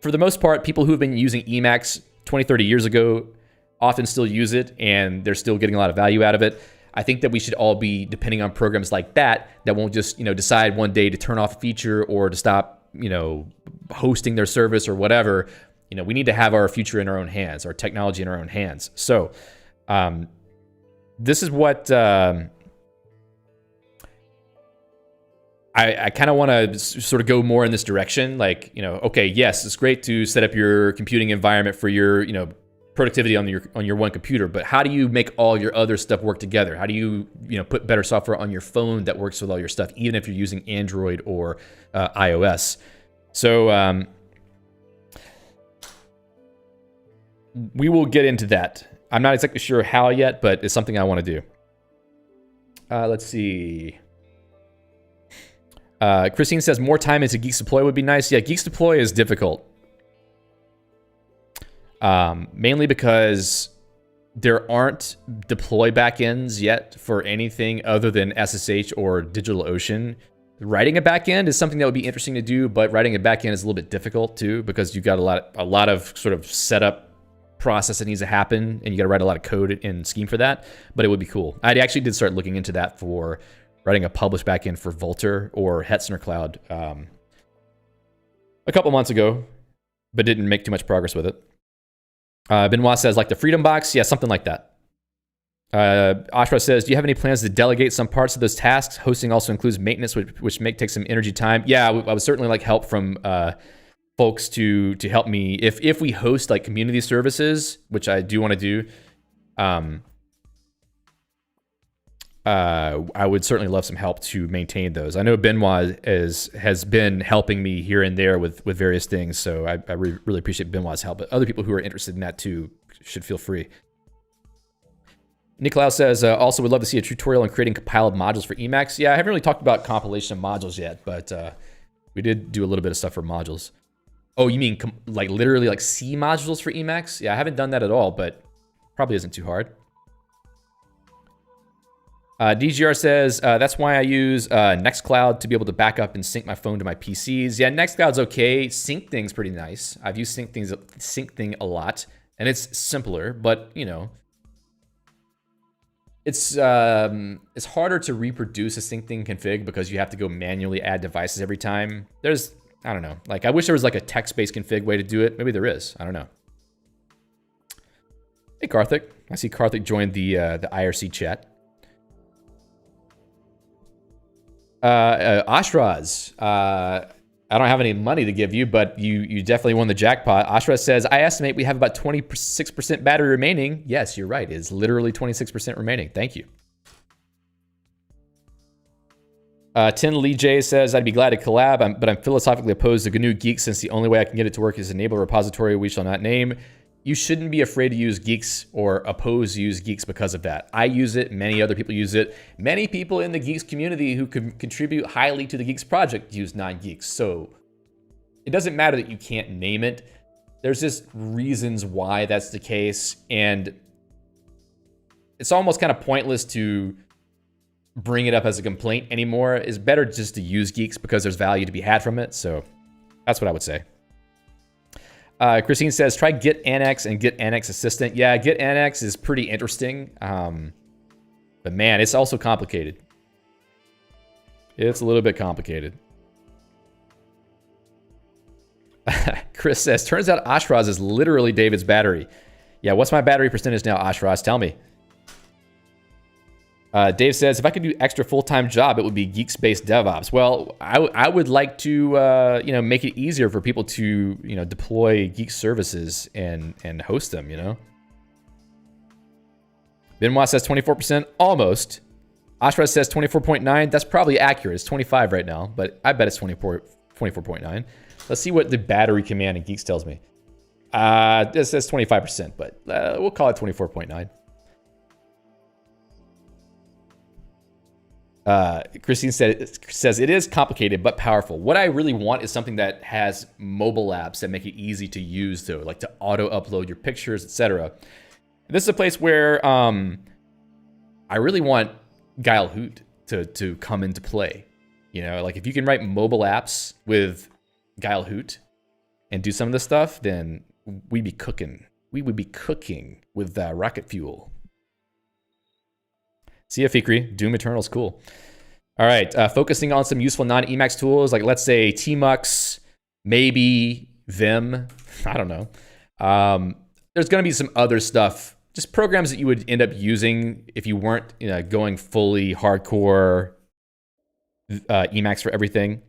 for the most part, people who have been using Emacs 20, 30 years ago often still use it, and they're still getting a lot of value out of it. I think that we should all be depending on programs like that won't just, decide one day to turn off a feature or to stop, hosting their service or whatever. We need to have our future in our own hands, our technology in our own hands. So this is what I kind of want to sort of go more in this direction. Like, okay, yes, it's great to set up your computing environment for your, productivity on your one computer, but how do you make all your other stuff work together? How do you put better software on your phone that works with all your stuff, even if you're using Android or iOS? So we will get into that. I'm not exactly sure how yet, but it's something I want to do. Let's see. Christine says more time into Geeks Deploy would be nice. Yeah, Geeks Deploy is difficult. Mainly because there aren't deploy backends yet for anything other than SSH or DigitalOcean. Writing a backend is something that would be interesting to do, but writing a backend is a little bit difficult too because you've got a lot of sort of setup process that needs to happen, and you got to write a lot of code and scheme for that. But it would be cool. I actually did start looking into that for writing a published backend for Vultr or Hetzner Cloud a couple months ago, but didn't make too much progress with it. Benoit says, like the Freedom Box? Yeah, something like that. Asra says, do you have any plans to delegate some parts of those tasks? Hosting also includes maintenance, which may take some energy time. Yeah, I would certainly like help from folks to help me. If we host like community services, which I do want to do, I would certainly love some help to maintain those. I know Benoit has been helping me here and there with various things, so I really appreciate Benoit's help. But other people who are interested in that too should feel free. Nicolau says, also would love to see a tutorial on creating compiled modules for EMACs. Yeah, I haven't really talked about compilation of modules yet, but we did do a little bit of stuff for modules. Oh, you mean like literally like C modules for EMACs? Yeah, I haven't done that at all, but probably isn't too hard. DGR says, that's why I use Nextcloud to be able to back up and sync my phone to my PCs. Yeah, Nextcloud's okay. SyncThing's pretty nice. I've used SyncThing a lot, and it's simpler, but you know, it's harder to reproduce a SyncThing config because you have to go manually add devices every time. I don't know. Like, I wish there was like a text-based config way to do it. Maybe there is. I don't know. Hey, Karthik. I see Karthik joined the IRC chat. Ashraz, I don't have any money to give you, but you definitely won the jackpot. Ashraz says, I estimate we have about 26% battery remaining. Yes, you're right. It's literally 26% remaining. Thank you. Tin Lee J says, I'd be glad to collab, but I'm philosophically opposed to GNU Geeks since the only way I can get it to work is enable a repository we shall not name. You shouldn't be afraid to use Geeks or oppose to use Geeks because of that. I use it. Many other people use it. Many people in the Geeks community who can contribute highly to the Geeks project use non-Geeks. So it doesn't matter that you can't name it. There's just reasons why that's the case. And it's almost kind of pointless to bring it up as a complaint anymore. It's better just to use Geeks because there's value to be had from it. So that's what I would say. Christine says, try Git Annex and Git Annex Assistant. Yeah, Git Annex is pretty interesting. But man, it's also complicated. It's a little bit complicated. Chris says, turns out Ashraz is literally David's battery. Yeah, what's my battery percentage now, Ashraz? Tell me. Dave says, if I could do extra full-time job, it would be Geeks-based DevOps. Well, I would like to, make it easier for people to, deploy Geeks services and host them, Benoit says 24%, almost. Ashra says 24.9. That's probably accurate. It's 25 right now, but I bet it's 24.9. Let's see what the battery command in Geeks tells me. This says 25%, but we'll call it 24.9. Christine says it is complicated but powerful. What I really want is something that has mobile apps that make it easy to use, though, like to auto upload your pictures, etc. This is a place where I really want Guile Hoot to come into play. Like if you can write mobile apps with Guile Hoot and do some of this stuff, then we'd be cooking. We would be cooking with rocket fuel. See ya, Fikri. Doom Eternal's cool. All right, focusing on some useful non-Emacs tools, like let's say Tmux, maybe Vim. I don't know. There's going to be some other stuff, just programs that you would end up using if you weren't going fully hardcore Emacs for everything.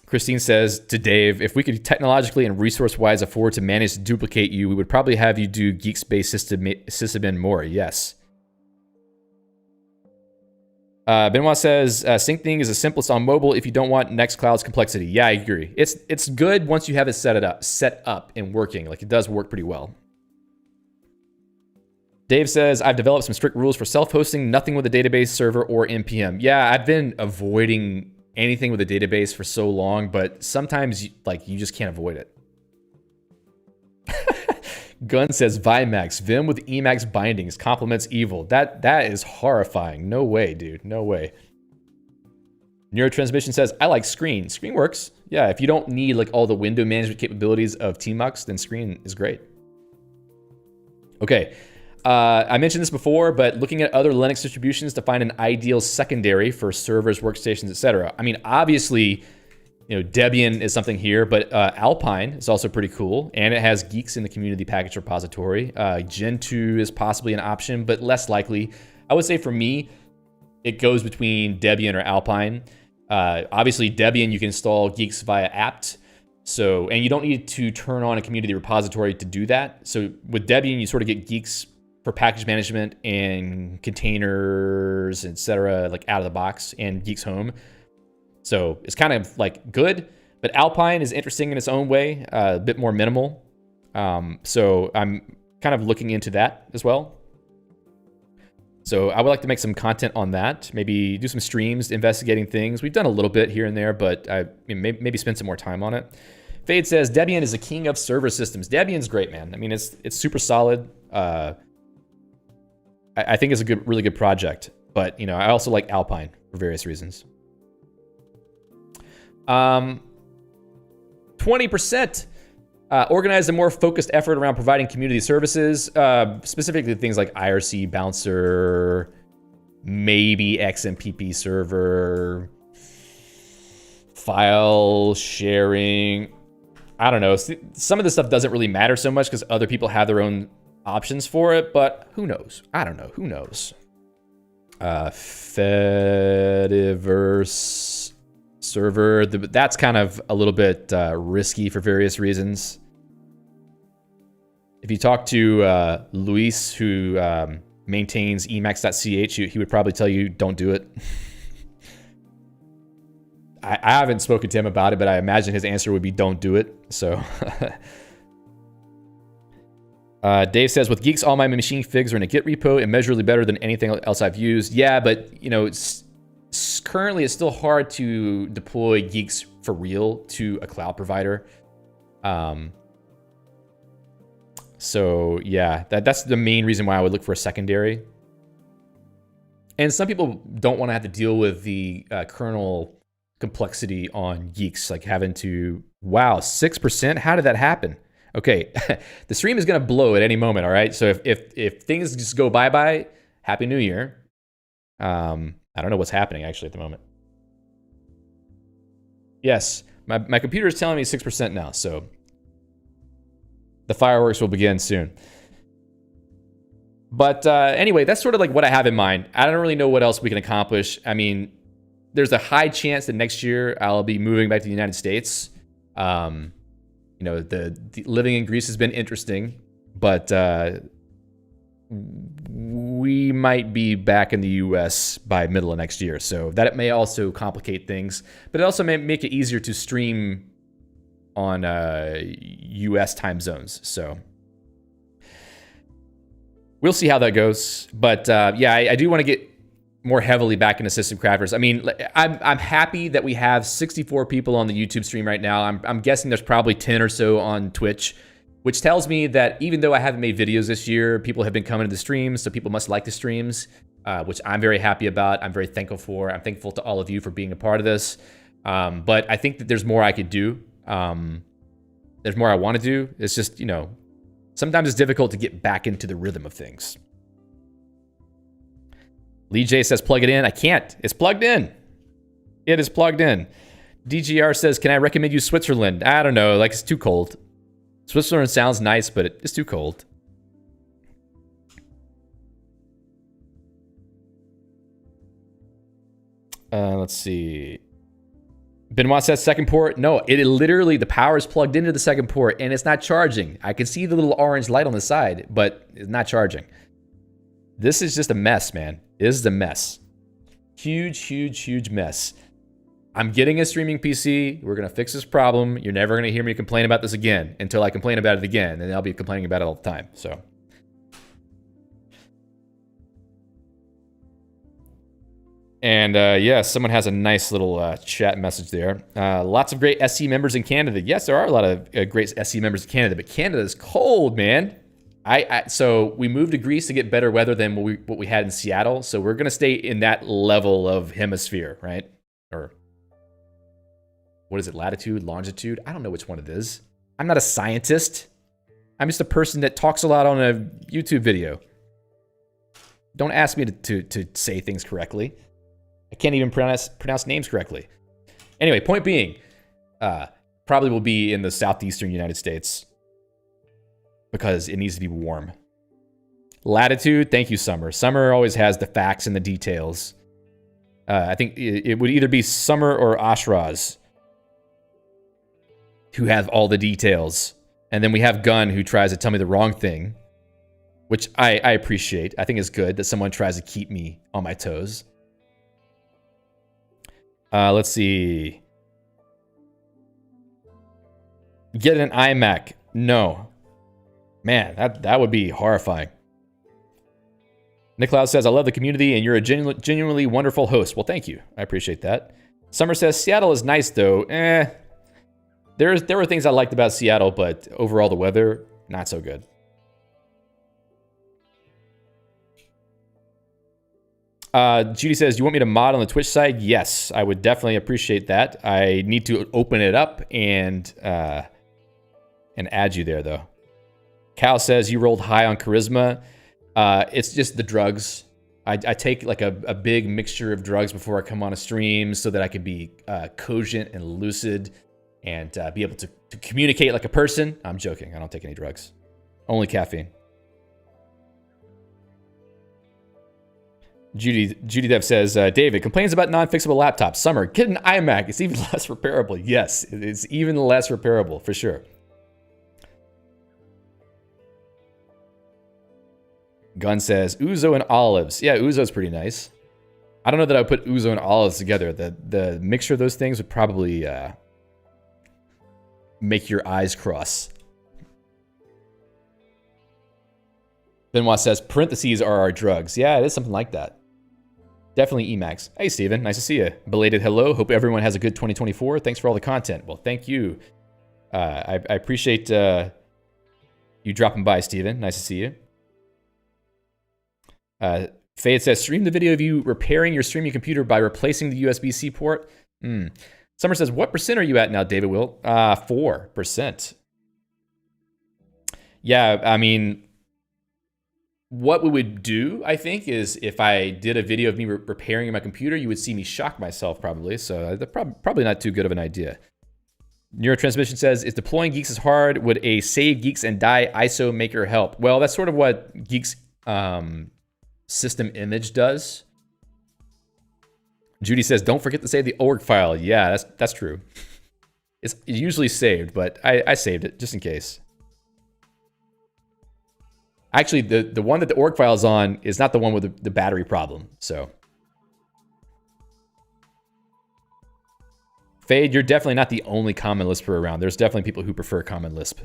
Christine says to Dave, if we could technologically and resource-wise afford to manage to duplicate you, we would probably have you do Geeks-based sysadmin more. Yes. Benoit says, SyncThing is the simplest on mobile if you don't want Nextcloud's complexity. Yeah, I agree. It's good once you have it set up and working. Like, it does work pretty well. Dave says, I've developed some strict rules for self-hosting, nothing with a database server or NPM. Yeah, I've been avoiding anything with a database for so long, but sometimes you just can't avoid it. Gun says Vimax, Vim with Emacs bindings, complements evil. That is horrifying. No way, dude. No way. Neurotransmission says, I like Screen. Screen works. Yeah, if you don't need like all the window management capabilities of Tmux, then Screen is great. Okay. I mentioned this before, but looking at other Linux distributions to find an ideal secondary for servers, workstations, etc. I mean, obviously, Debian is something here, but Alpine is also pretty cool, and it has Geeks in the community package repository. Gentoo is possibly an option, but less likely. I would say for me, it goes between Debian or Alpine. Obviously, Debian, you can install Geeks via apt. And you don't need to turn on a community repository to do that. So with Debian, you sort of get Geeks for package management and containers, etc., like out of the box, and Geeks Home. So it's kind of like good, but Alpine is interesting in its own way, a bit more minimal. So I'm kind of looking into that as well. So I would like to make some content on that, maybe do some streams investigating things. We've done a little bit here and there, but maybe spend some more time on it. Fade says, Debian is the king of server systems. Debian's great, man. I mean, it's super solid. I think it's a really good project, but I also like Alpine for various reasons. 20% organize a more focused effort around providing community services, specifically things like IRC bouncer, maybe XMPP server, file sharing. I don't know. Some of this stuff doesn't really matter so much because other people have their own options for it, but who knows? I don't know. Who knows? Fediverse server. That's kind of a little bit risky for various reasons. If you talk to Luis, who maintains emacs.ch, he would probably tell you don't do it. I haven't spoken to him about it, but I imagine his answer would be don't do it. So Dave says, with Geeks, all my machine figs are in a Git repo, immeasurably better than anything else I've used. Yeah, but currently it's still hard to deploy Geeks for real to a cloud provider. So yeah, that's the main reason why I would look for a secondary. And some people don't want to have to deal with the kernel complexity on Geeks, like having to, wow, 6%? How did that happen? Okay, the stream is going to blow at any moment, all right? So if things just go bye-bye, Happy New Year. I don't know what's happening, actually, at the moment. Yes, my computer is telling me 6% now, so the fireworks will begin soon. But anyway, that's sort of like what I have in mind. I don't really know what else we can accomplish. I mean, there's a high chance that next year I'll be moving back to the United States. The living in Greece has been interesting, but we might be back in the US by middle of next year. So that may also complicate things, but it also may make it easier to stream on US time zones. So we'll see how that goes. But I do want to get more heavily back into System Crafters. I mean, I'm happy that we have 64 people on the YouTube stream right now. I'm guessing there's probably 10 or so on Twitch, which tells me that even though I haven't made videos this year, people have been coming to the streams, so people must like the streams, which I'm very happy about. I'm very thankful for. I'm thankful to all of you for being a part of this. But I think that there's more I could do. There's more I want to do. It's just, sometimes it's difficult to get back into the rhythm of things. Lee J says, plug it in. I can't. It's plugged in. It is plugged in. DGR says, can I recommend you Switzerland? I don't know. Like, it's too cold. Switzerland sounds nice, but it's too cold. Let's see. Benoit says second port. No, it literally, the power is plugged into the second port and it's not charging. I can see the little orange light on the side, but it's not charging. This is just a mess, man. This is a mess. Huge, huge, huge mess. I'm getting a streaming PC. We're going to fix this problem. You're never going to hear me complain about this again until I complain about it again. And I'll be complaining about it all the time. So. And yeah, someone has a nice little chat message there. Lots of great SC members in Canada. Yes, there are a lot of great SC members in Canada, but Canada is cold, man. So we moved to Greece to get better weather than what we had in Seattle. So we're gonna stay in that level of hemisphere, right? Or what is it? Latitude, longitude? I don't know which one it is. I'm not a scientist. I'm just a person that talks a lot on a YouTube video. Don't ask me to say things correctly. I can't even pronounce names correctly. Anyway, point being, probably will be in the southeastern United States because it needs to be warm. Latitude, thank you, Summer. Summer always has the facts and the details. I think it would either be Summer or Asra's who have all the details. And then we have Gunn, who tries to tell me the wrong thing, which I appreciate. I think it's good that someone tries to keep me on my toes. Let's see. Get an iMac. No. Man, that would be horrifying. Niklaus says, I love the community and you're a genuinely wonderful host. Well, thank you. I appreciate that. Summer says, Seattle is nice though. There were things I liked about Seattle, but overall the weather, not so good. Judy says, do you want me to mod on the Twitch side? Yes, I would definitely appreciate that. I need to open it up and add you there, though. Cal says, you rolled high on charisma. It's just the drugs. I take like a big mixture of drugs before I come on a stream so that I can be cogent and lucid and be able to communicate like a person. I'm joking. I don't take any drugs. Only caffeine. Judy Dev says, David complains about non-fixable laptops. Summer, get an iMac. It's even less repairable. Yes, it's even less repairable for sure. Gunn says, Ouzo and olives. Yeah, Ouzo's pretty nice. I don't know that I would put Ouzo and olives together. The mixture of those things would probably make your eyes cross. Benoit says, parentheses are our drugs. Yeah, it is something like that. Definitely EMACs. Hey, Steven. Nice to see you. Belated hello. Hope everyone has a good 2024. Thanks for all the content. Well, thank you. I appreciate you dropping by, Steven. Nice to see you. Fade says, stream the video of you repairing your streaming computer by replacing the USB-C port. Summer says, what percent are you at now, David Will? 4%. Yeah, I mean, what we would do, I think, is if I did a video of me repairing my computer, you would see me shock myself probably. So probably not too good of an idea. Neurotransmission says, if deploying Geeks is hard, would a save Geeks and die ISO maker help? Well, that's sort of what Geeks system image does. Judy says, don't forget to save the org file. Yeah, that's true. It's usually saved, but I saved it just in case. Actually, the one that the org file is on is not the one with the battery problem. So, Fade, you're definitely not the only common Lisper around. There's definitely people who prefer common Lisp.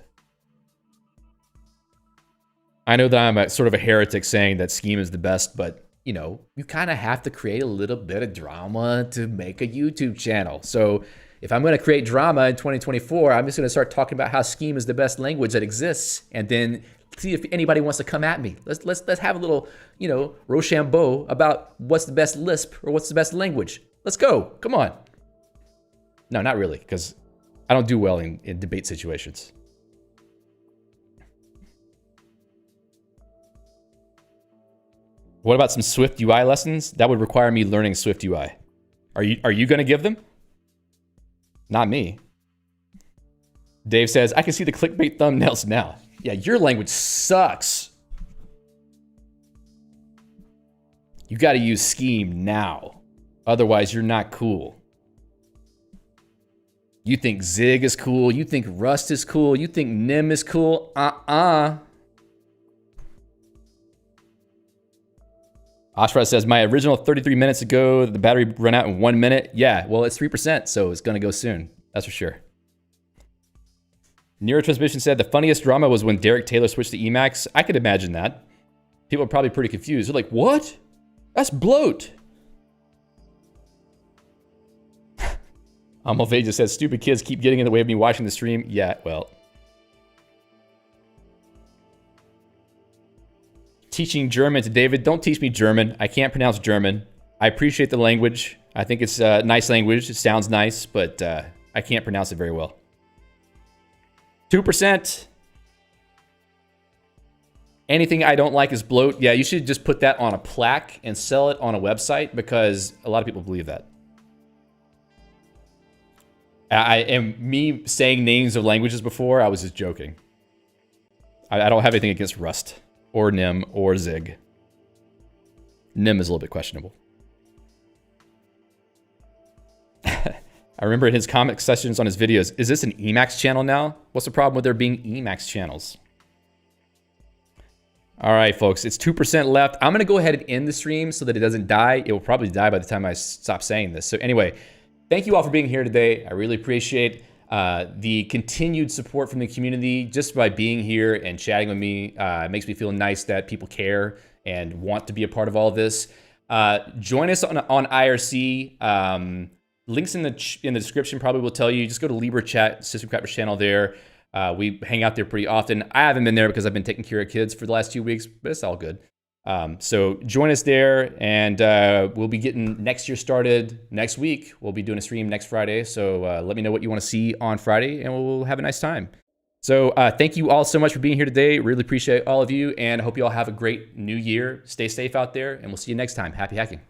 I know that I'm sort of a heretic saying that Scheme is the best, but you know, you kind of have to create a little bit of drama to make a YouTube channel. So if I'm going to create drama in 2024, I'm just going to start talking about how Scheme is the best language that exists, and then see if anybody wants to come at me. Let's have a little, you know, Rochambeau about what's the best Lisp or what's the best language. Let's go. Come on. No, not really, because I don't do well in debate situations. What about some Swift UI lessons? That would require me learning Swift UI. Are you going to give them? Not me. Dave says, I can see the clickbait thumbnails now. Yeah, your language sucks. You got to use Scheme now. Otherwise, you're not cool. You think Zig is cool. You think Rust is cool. You think Nim is cool. Asra says, my original 33 minutes ago, the battery ran out in 1 minute. Yeah, well, it's 3%, so it's going to go soon. That's for sure. Neurotransmission said, the funniest drama was when Derek Taylor switched to EMACs. I could imagine that. People are probably pretty confused. They're like, what? That's bloat. Amalve just says, stupid kids keep getting in the way of me watching the stream. Yeah, well. teaching German to David. Don't teach me German. I can't pronounce German. I appreciate the language. I think it's a nice language. It sounds nice, but I can't pronounce it very well. 2%. Anything I don't like is bloat. Yeah, you should just put that on a plaque and sell it on a website because a lot of people believe that. Me saying names of languages before, I was just joking. I don't have anything against Rust or Nim or Zig. Nim is a little bit questionable. I remember in his comment sessions on his videos, is this an EMAC channel now? What's the problem with there being EMAC channels? All right, folks, it's 2% left. I'm gonna go ahead and end the stream so that it doesn't die. It will probably die by the time I stop saying this. So anyway, thank you all for being here today. I really appreciate the continued support from the community just by being here and chatting with me. It makes me feel nice that people care and want to be a part of all of this. Join us on IRC. Links in the description probably will tell you. Just go to Libra Chat, System Crafters channel there. We hang out there pretty often. I haven't been there because I've been taking care of kids for the last 2 weeks, but it's all good. So join us there, and we'll be getting next year started next week. We'll be doing a stream next Friday, so let me know what you want to see on Friday, and we'll have a nice time. So thank you all so much for being here today. Really appreciate all of you, and I hope you all have a great new year. Stay safe out there, and we'll see you next time. Happy hacking.